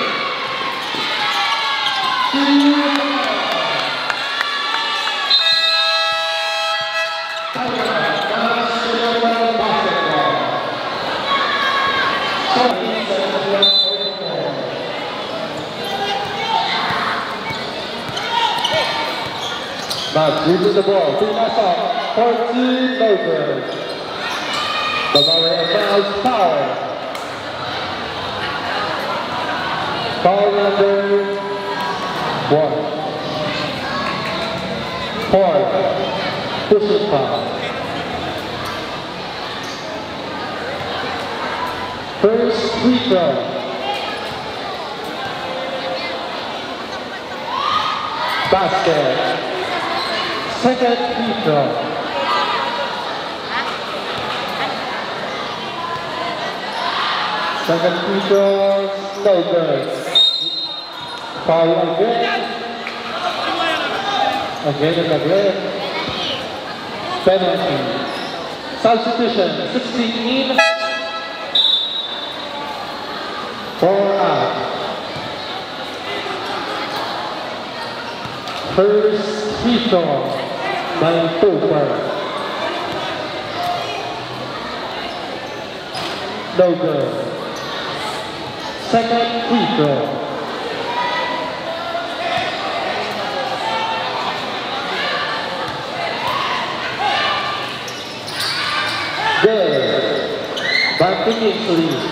Matt loses the ball, pinasa, Hercules Dodger. Babawi ang fouls, foul. Foul number 1. 4. Pushing foul. First free throw. Basket. Second free throw. Second free throw, no good. Foul again. Again and again. Penalty. Substitution, 16 in. 4 out. First free throw by Topper. No good. Second free throw. Good. Bumping into lead.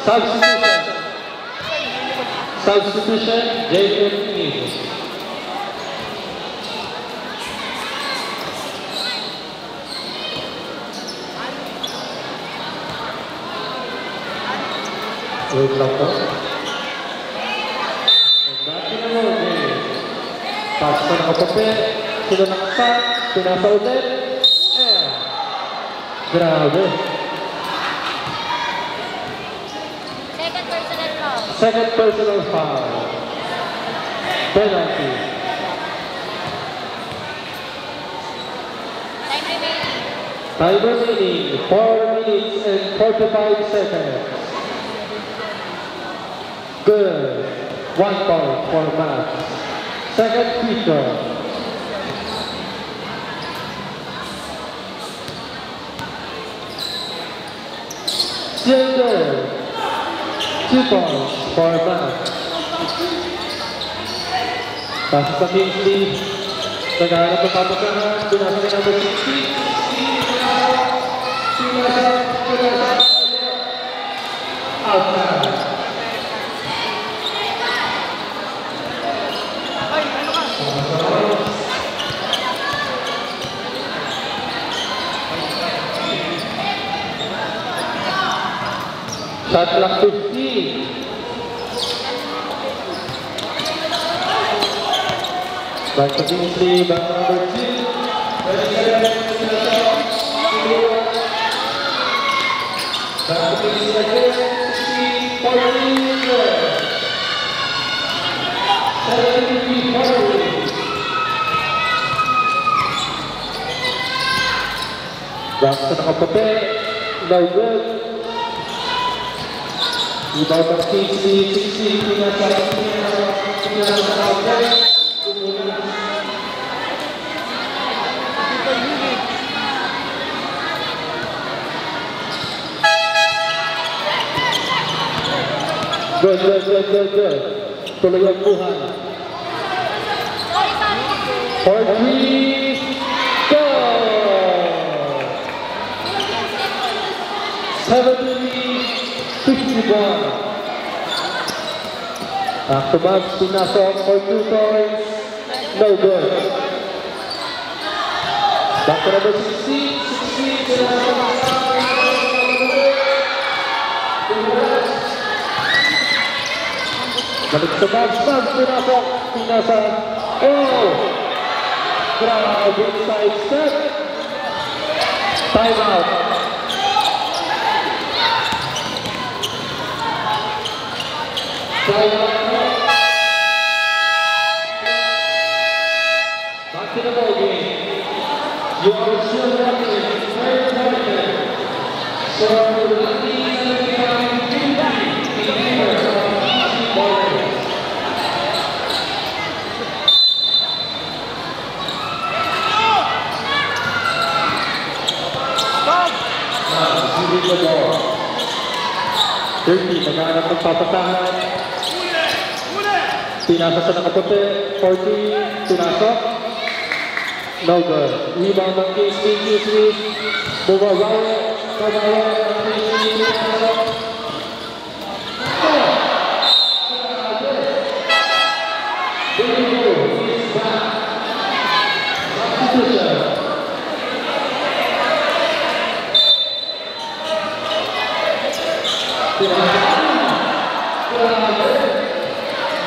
Substitution. Substitution, Jacob Neves. Wait lang po. And back in the road game. Pass pa nakapapit. Sila nakasat. Pinasa ulit. And grabe. Second personal foul. Penalty. Time remaining. 4 minutes and 45 seconds. Good. 1 point for Matt. Second free throw. Still good. 2 points for Matt. Pasok sa Kingsley. Naghahanap ng papakahan. Pinasa ka number 60. Outside. Shot clock 15. Back to Kingsley, back to number 2. Back to Kingsley again, 16, 14, 17, 14. Back to nakapape, no good. Rebound ng Kingsley, 16, pinasa Good. Tuloy ang buhay. 4-3, go! 70-51. Back to back, pinasok for 2 points. No good. Back to number 16, pinasok. Balik sa box, pinasok, pinasok. Oh! Grabe, side step. Time out. Time out. Back to the ball game. You are still running. Third quarter. So, the team is becoming 50 in favor of easy ballers. Receiving the ball. 30, maghanap ng papasahan. Pinasok sa nakaputi. 40, pinasok. No good. Rebound ng KC. Bumabawi.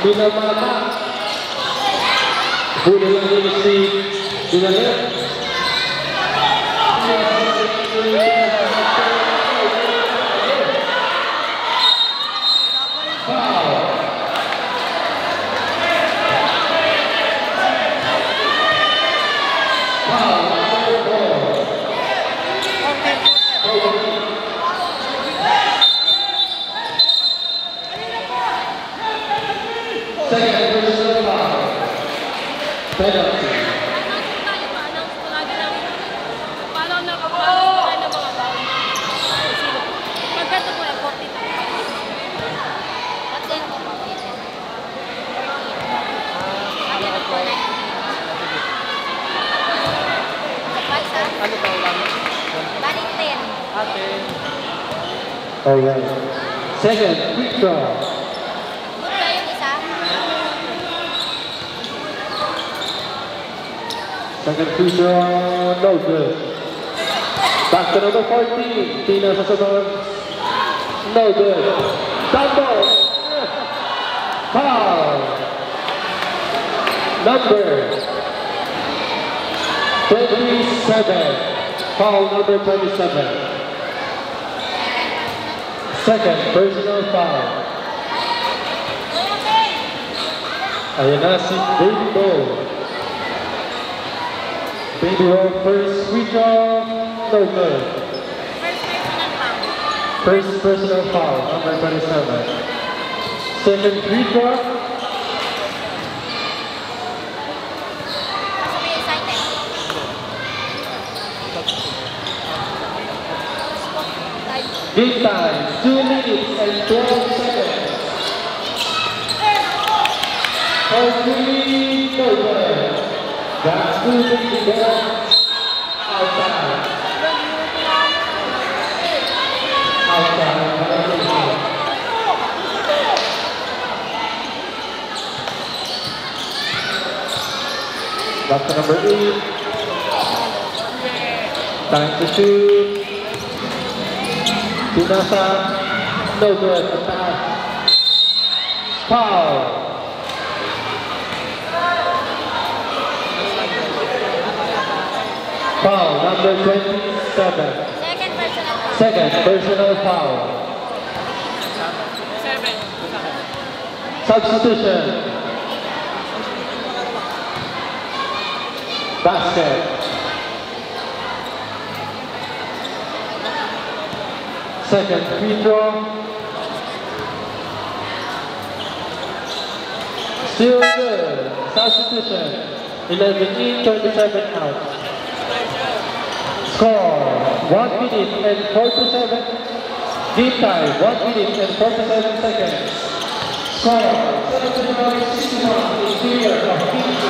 Binamata. Huli lang din si Binalet. Alright. Second, quick draw. Second free throw, no good. Back to number 14, Tina sa sunod. No good. Double. Foul. Number 27. Foul number 27. Second, personal foul. Ayan na si Baby Bowl. Baby Bowl, first free throw, no good. First personal foul, number 27. Second free throw. Game time, 2 minutes and 12 seconds. For 3, no good. That's 2 minutes to go. Outside. Back to number 8. Time to shoot. Pinasa, no good, attack. Foul. Foul, number 27. Second personal foul. Substitution. Basket. Second free throw. Still good. Substitution. 11 in, 27 out. Score 1 minute and 47. Game time 1 minute and 47 seconds. Score 79-61 in favor of KC.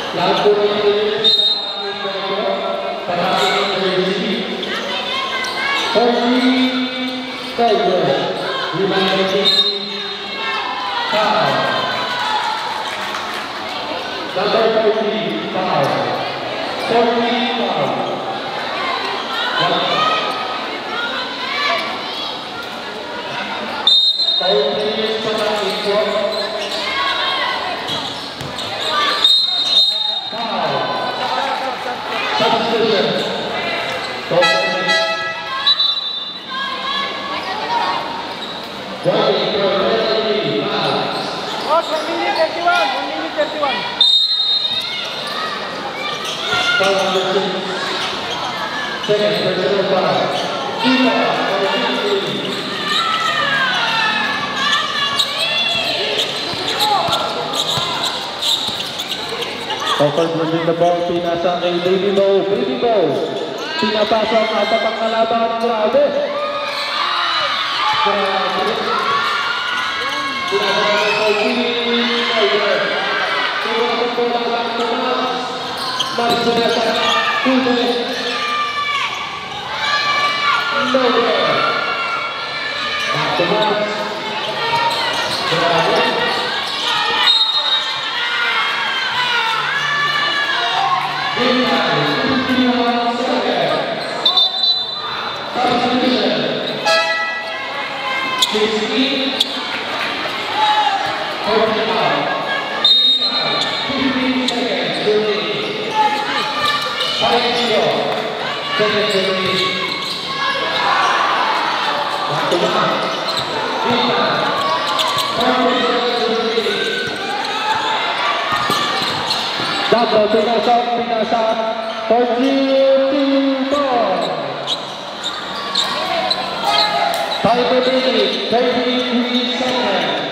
Lahat po ng players para sa jersey. 40 Tigers. Reminder KC. Foul. Number 40, foul. 40, foul. 5 minutes pa lang ito. Foul. Substitution. 12 minutes. 1 minute for penalty. Foul. 1 minute 31. 1 minute 31. Foul number 6. Second personal foul. Kita for penalty. Total losing the ball, pinasa kay Baby Bo. Baby Bo, pinapasok at ang kalaban. Grabe. Pinapasok kay Baby Bo. Pinapasok ko lang lang tumas. Marcineta, Tude. Tude. Tumas. Grabe. Double pinasa, 42 ball. 5 minutes, 33 seconds.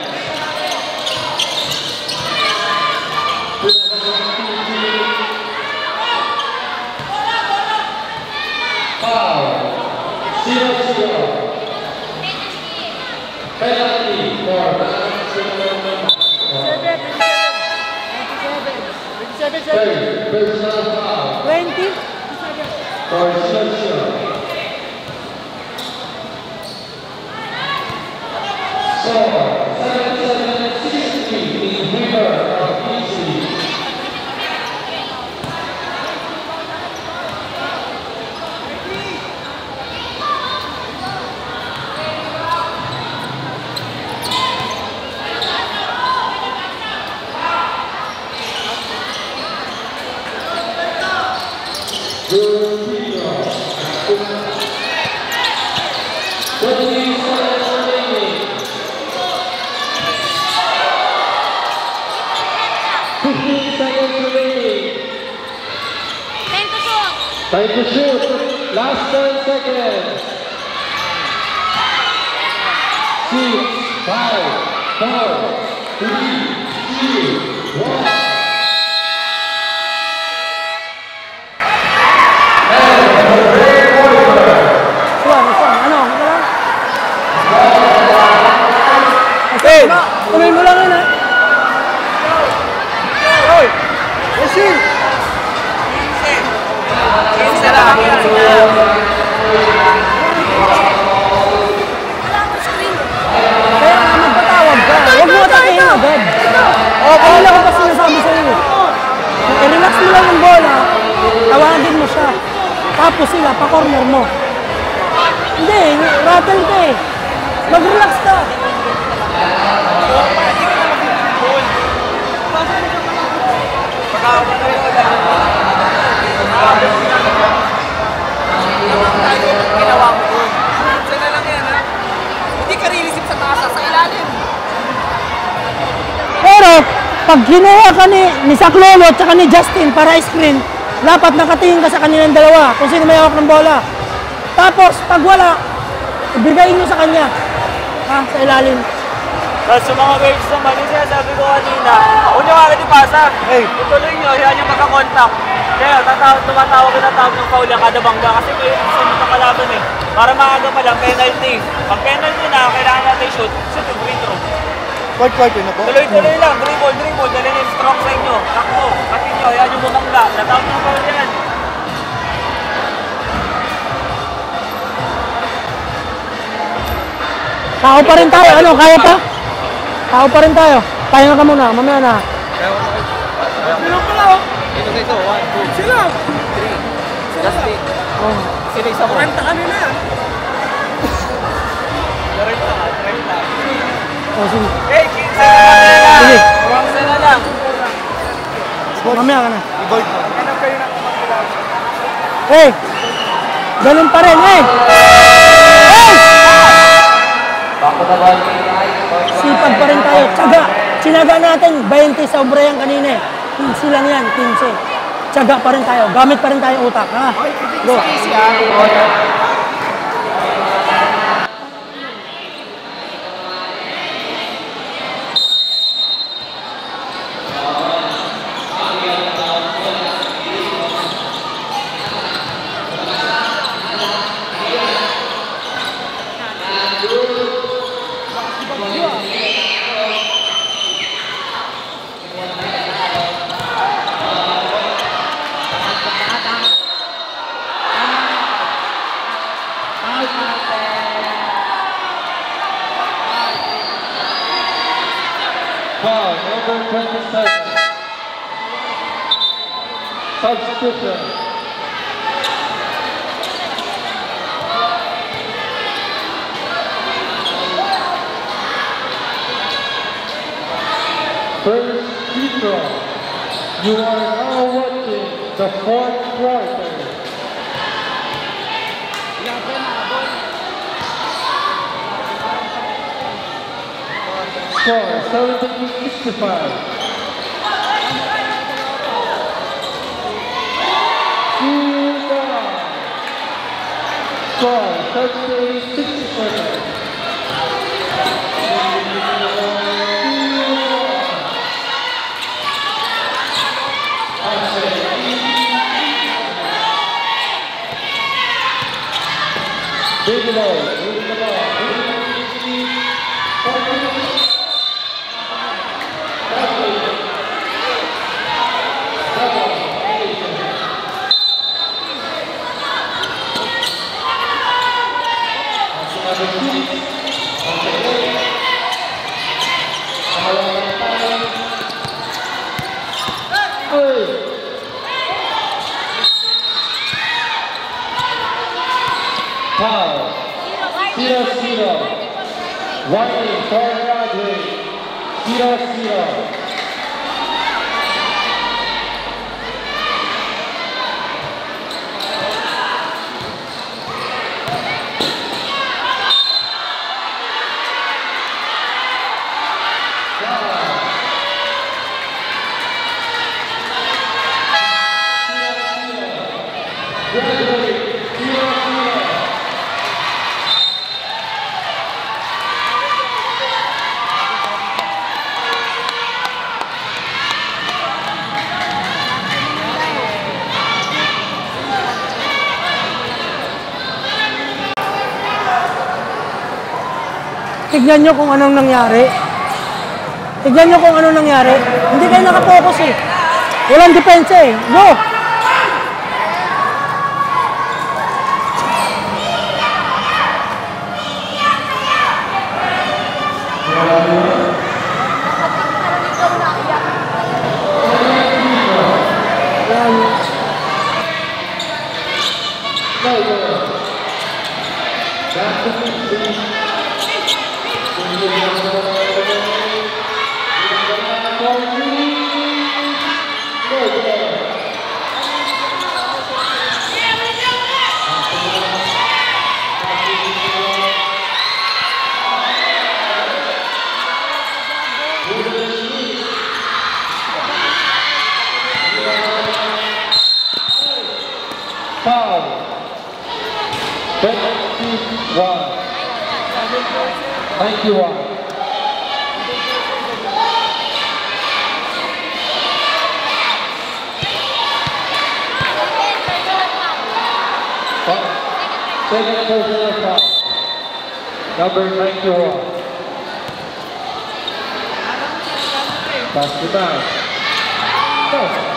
Foul, 0-0. Penalty for Barcelona. 30, personal foul. 20. For Sergio. Score 77-60 in favor of PC. Time to shoot. Last 10 seconds. 6, 5, 4, 3, 2, 1. Tuloy mo lang yun, ha? Oy! Resin! Kaya nga magpatawag ka. Huwag mo atakin agad. Kaya lang ko pa sinasabi sa'yo. I-relax mo lang yung bola. Tawagin mo siya. Tapos sila, pa-corner mo. Hindi, rattle ka eh. Mag-relax ka. Ginawa mo doon. Sana lang yan, ha? Hindi ka rilisip sa taas, sa ilalim. Pero, pag ginawa ka ni Saklolo at ni Justin para screen, dapat nakatingin ka sa kanilang dalawa kung sino may hawak ng bola. Tapos, pag wala, ibigay nyo sa kanya. Ha, sa ilalim. Tapos sa mga waves naman, yung sinasabi ko kanina, huwag nyo agad ipasa. Ituloy nyo, yan yung magkakontak. Kaya tumatawag na tawag ng foul ang kada bangga kasi may sunod na kalaban eh. Para maaga pa lang, penalty. Pag penalty na, kailangan natin shoot yung free throw. Quart-quarter na po? Tuloy-tuloy lang, dribble, dali yung stroke sa inyo. Takbo, kasi nyo, yan yung bumangga. Natawag ng foul yan. Tao pa rin tayo. Ano, kaya pa? Tao pa rin tayo. Pahinga ka muna, mamaya na. Sino pala oh? Ito, 1, 2, Sila! 3. Si Dusty. Oh. Sino isa mo? 40 kanina yan. 30. Oh, sige. Hey, 15 na lang! Sige. 15 na lang! Mamaya ka na. I-board mo. Hanap kayo ng Hey! Ganun pa rin, eh! Hey! Sipag pa rin tayo. Tsaga! Sinaga natin, 20 sobra yan kanina eh. 15 lang yan, 15. Tsaga pa rin tayo. Gamit pa rin tayo utak, ha? Go! easy ah. Foul, number 27. Substitution. First free throw. You are now watching the fourth quarter. Score 17-65. Score 38-67. Foul. 0-0. Warning for Broadway. 0-0. Tignan nyo kung anong nangyari. Tignan nyo kung anong nangyari. Hindi kayo nakapokus eh. Walang depensa eh. Go! Foul. 21. 91. Second personal foul. Number 91. Pass the back. Go.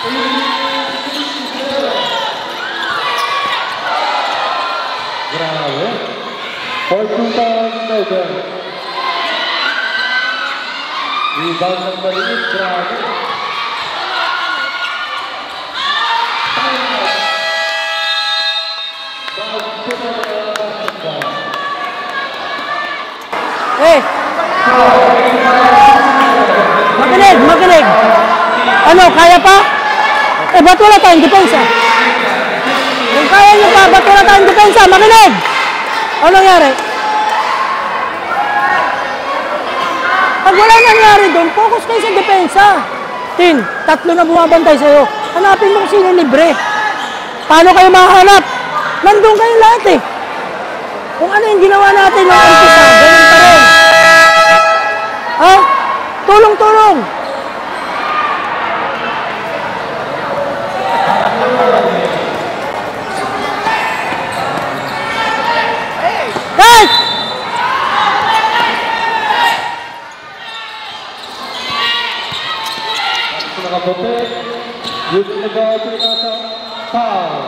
Grabe. 4 pounds, no good. Rebound ng maliit, grabe. Eh! Makinig, makinig! Ano, kaya pa? Eh, ba't wala tayong depensa? Kung kaya nyo pa, ba't wala tayong depensa? Makinig! Ano nangyari? Pag wala nangyari doon, focus kayo sa depensa. Tin, 3 na bumabantay sa'yo. Hanapin mo kung sino libre. Paano kayo mahanap? Nandun kayo lahat eh. Kung ano yung ginawa natin ng umpisa, ganun pa rin. Ha? Tulong-tulong! Guys! Nakaputi. Yung nag-aapin nasa foul.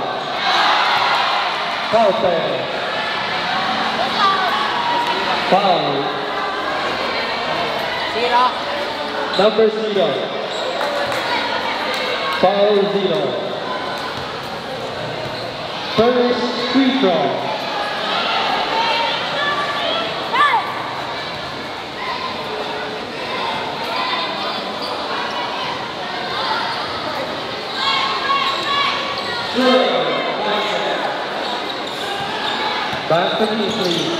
Foul tayo. Foul. Number 0. Foul 0. First free throw. Back to me, please.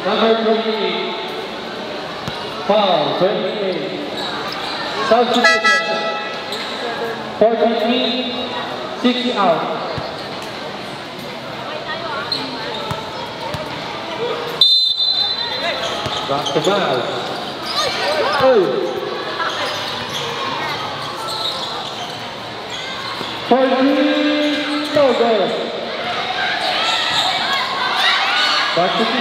Number 28. Foul, 28. Substitution. 43, 6 out. Back to Miles. Oh. 43, no good. Back to 60.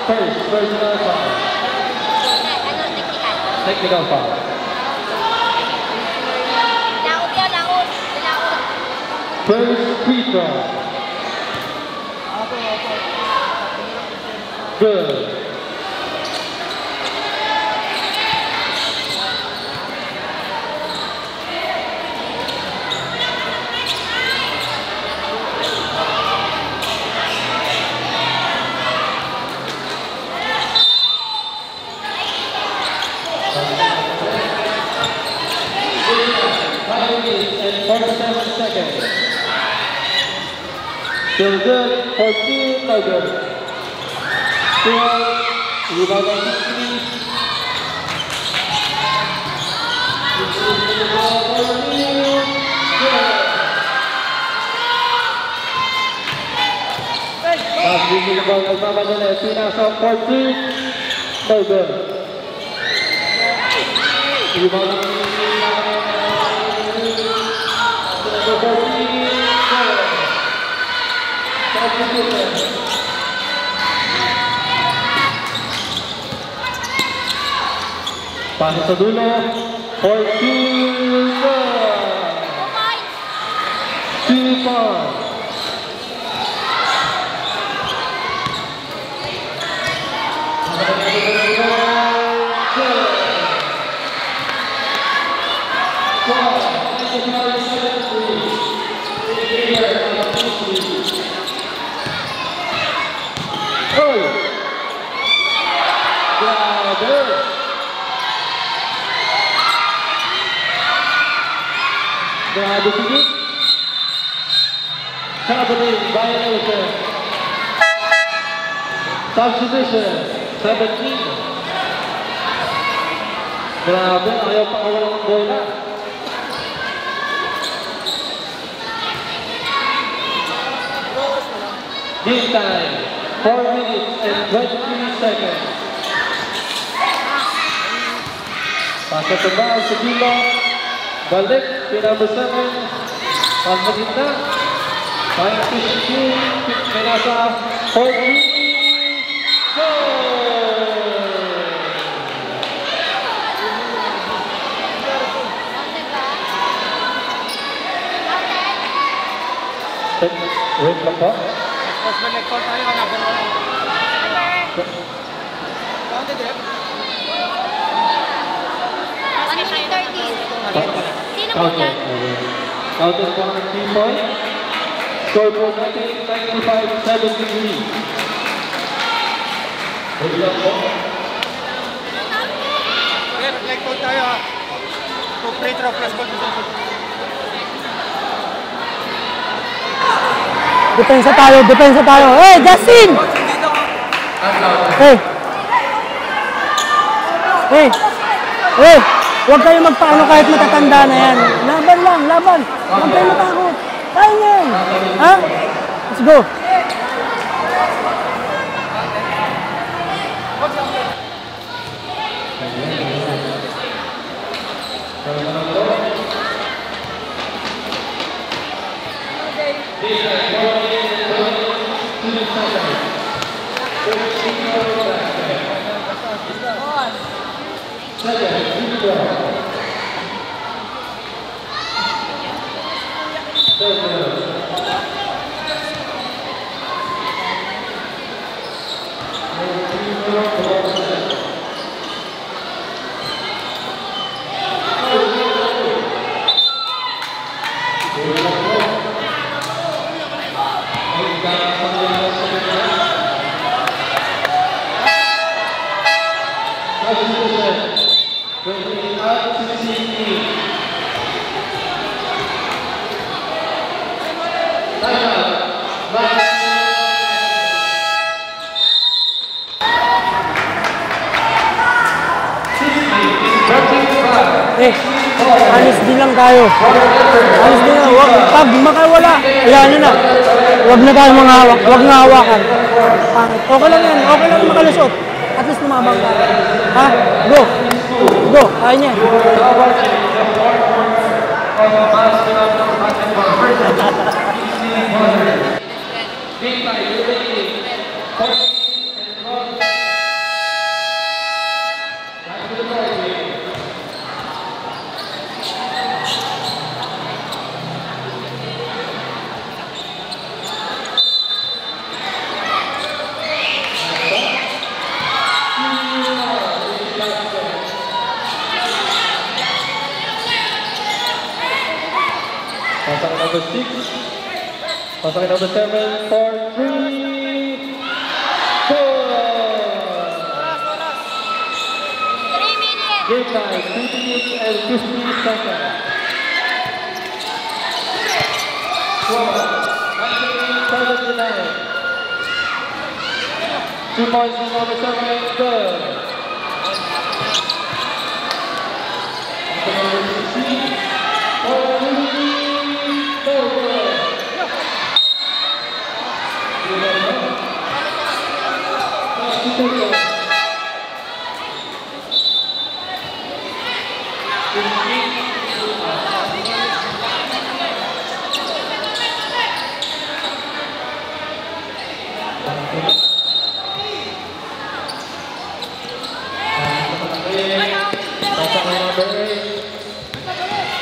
First, personal foul. Technical foul. First free throw. Good. Still good, 14, no good. Still, rebound on 3. Masih ball nagmamadali, pinasok 14, no good. Rebound on 3. Pasok sa dulo, 14, 2 points. Grabe sigit. Traveling violation. Substitution 17. Grabe, ayaw pa kawalan ng bola. Game time, 4 minutes and 23 seconds. Pasok sa bawal sa Gilo. Balik, kay number 7. Pas sa gitna. Kaya Fishing, may nasa 4-3. Go! Wait lang po. Sino po dyan? Counted po ang 3 points. Score po natin 95-73. Wait lang po. Reflect po tayo ha. To free throw plus condition. Depensa tayo, depensa tayo. Hey, Justin! Hey! Hey! Hey! Huwag kayo magpaano kahit matatanda na yan. Laban lang, laban. Huwag kayo matakot. Kaya niya yan. Ha? Let's go. Eh, anis din lang tayo. Anis din lang. Pag makawala, ayan na. Huwag na tayo mga hawak. Huwag nga hawakan. Pangit. Okay lang yan. Okay lang makalusot. At least lumabang ka. Ha? Go. Go. Kaya niya. Pasok number 6. Pasok number 7 for 3. 3 minutes. Game time, 3 minutes and 50 seconds. 79. 2 points from number 7, good. Number 16.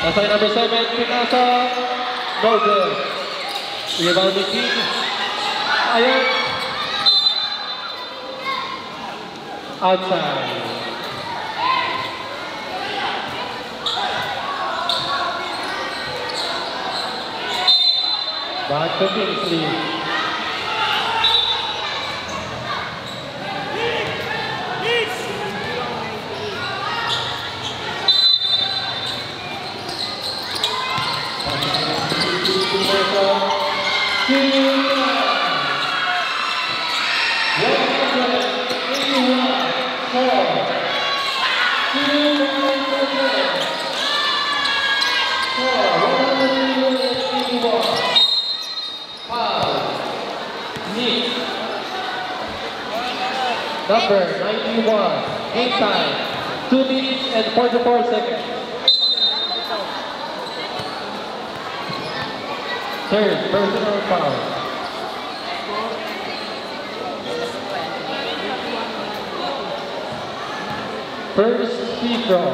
Pasok number 7, Pinasa, no good. Rebound ni King. Ayan. Outside. Back to Kingsley. Number 91, game time, 2 minutes and 44 seconds. Third, personal foul. First free throw.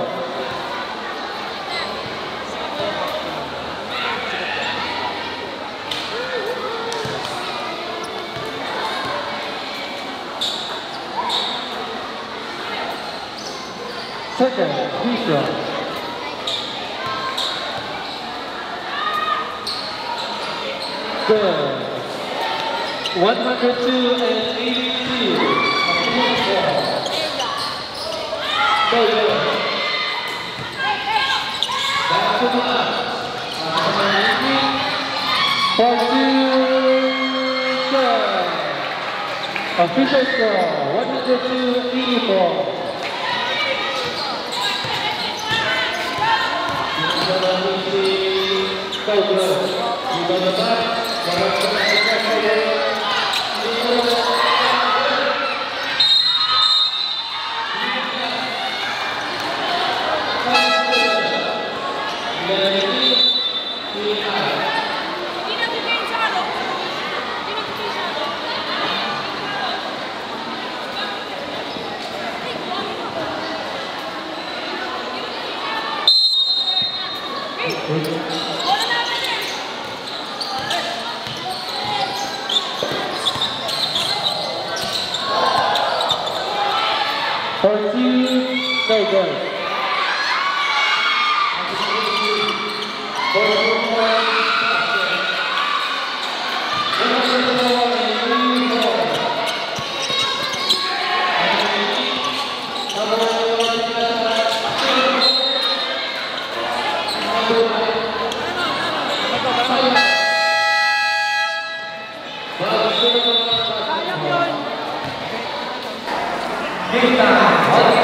Second free throw. Good. 102-82. Go, go. Back to the up. For 2 serve. Official score, 102-84. Go, go. You go the back. For 2, no good.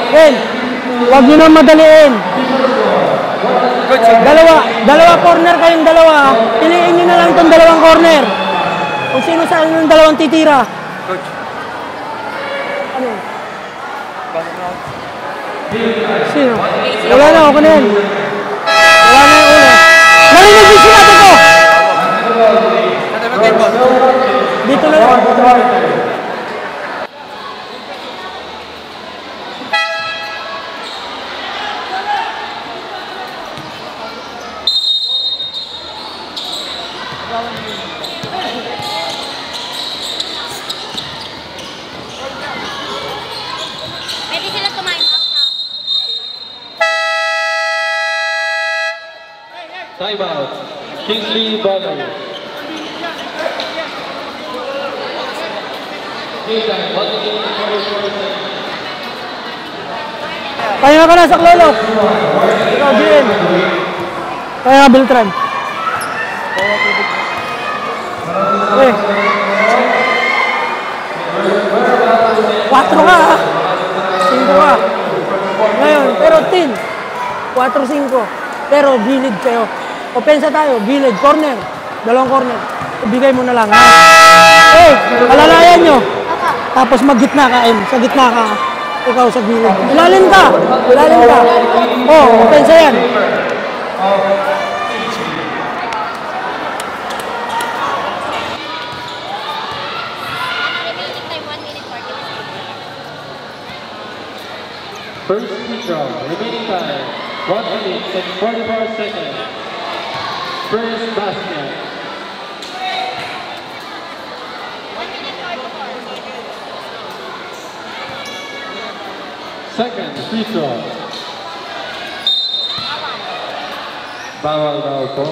Ben, huwag nyo na madaliin. Dalawa corner kayong dalawa. Piliin nyo na lang itong dalawang corner. Kung sino sa inyo yung dalawang titira. Ano? Sino? Wala na, ako na yan. Wala na yung ulo. Narinig yung sinabi ko! Dito na lang. Pwede sila kumain out na. Time out. Kingsley Bonner. Game time, 1 minute and 44 seconds. Kaya ka na sa Klolo. Ikaw, GM. Kaya nga, Beltran. Eh. 4 ka, ha? 5 ka. Ngayon, pero 10. 4-5. Pero bilid kayo. Opensa tayo, bilid. Corner. Dalawang corner. Ibigay mo na lang, ha? Eh, palalayan nyo. Tapos mag-gitna ka, Sa gitna ka. Ikaw sa gilid. Ilalim ka. Oh, opensa yan. Remaining time 1 minute 40 seconds. First free throw, remaining time, 1 minute and 44 seconds. First basket. 1 minute 44. Second free throw. Bawal daw po.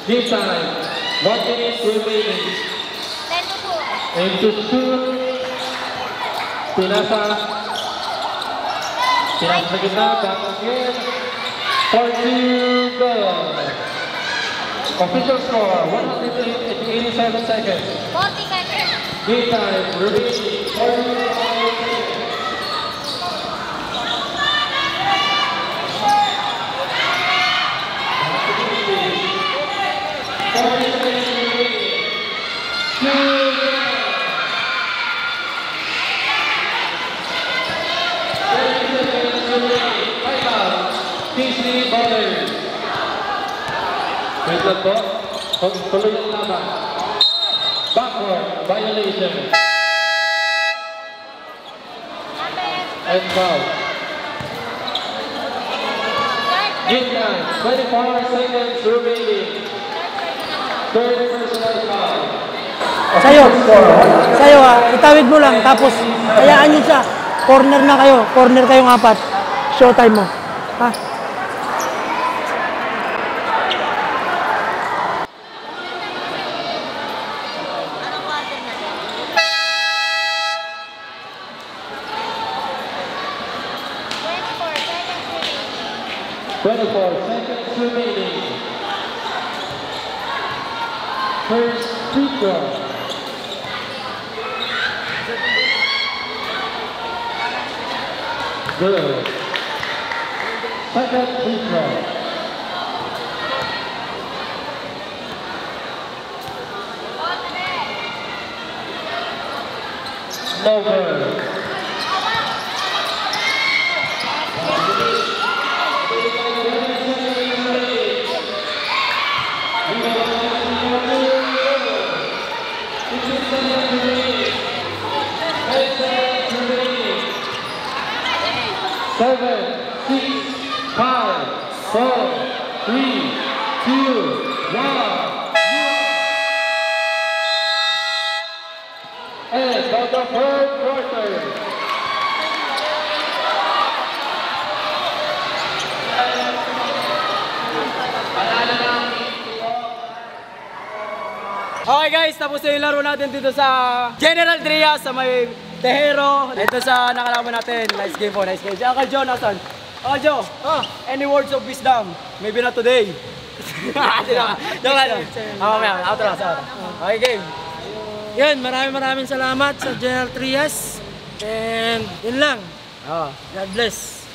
This time, 1 minute remaining. And to shoot. Pinasa sa gitna, back again. 4-2, go. Official score, 187 seconds. 40 seconds. Game time, remaining 45 seconds. PC Bowler. Wait lang po. Tuloy yung laban. Backward, violation. And foul. Game time, 24 seconds remaining. Third personal foul. Sa'yo itawid mo lang, tapos hayaan nyo siya. Corner na kayo, corner kayong apat. Showtime mo. Ha? Seconds remaining. First free throw. Good. Second free throw. No good. Seven, 6, 5, 4, 3, 2, 1. And for the third quarter. Okay guys, tapos na yung laro natin dito sa General Trias sa may Tejero. Ito sa nakalaman natin. Nice game po, nice game. Uncle Joe, nasan? Uncle Joe, any words of wisdom? Maybe not today. Joke lang. Outro. Okay, game. Yun, maraming salamat sa General Trias. And yun lang. God bless.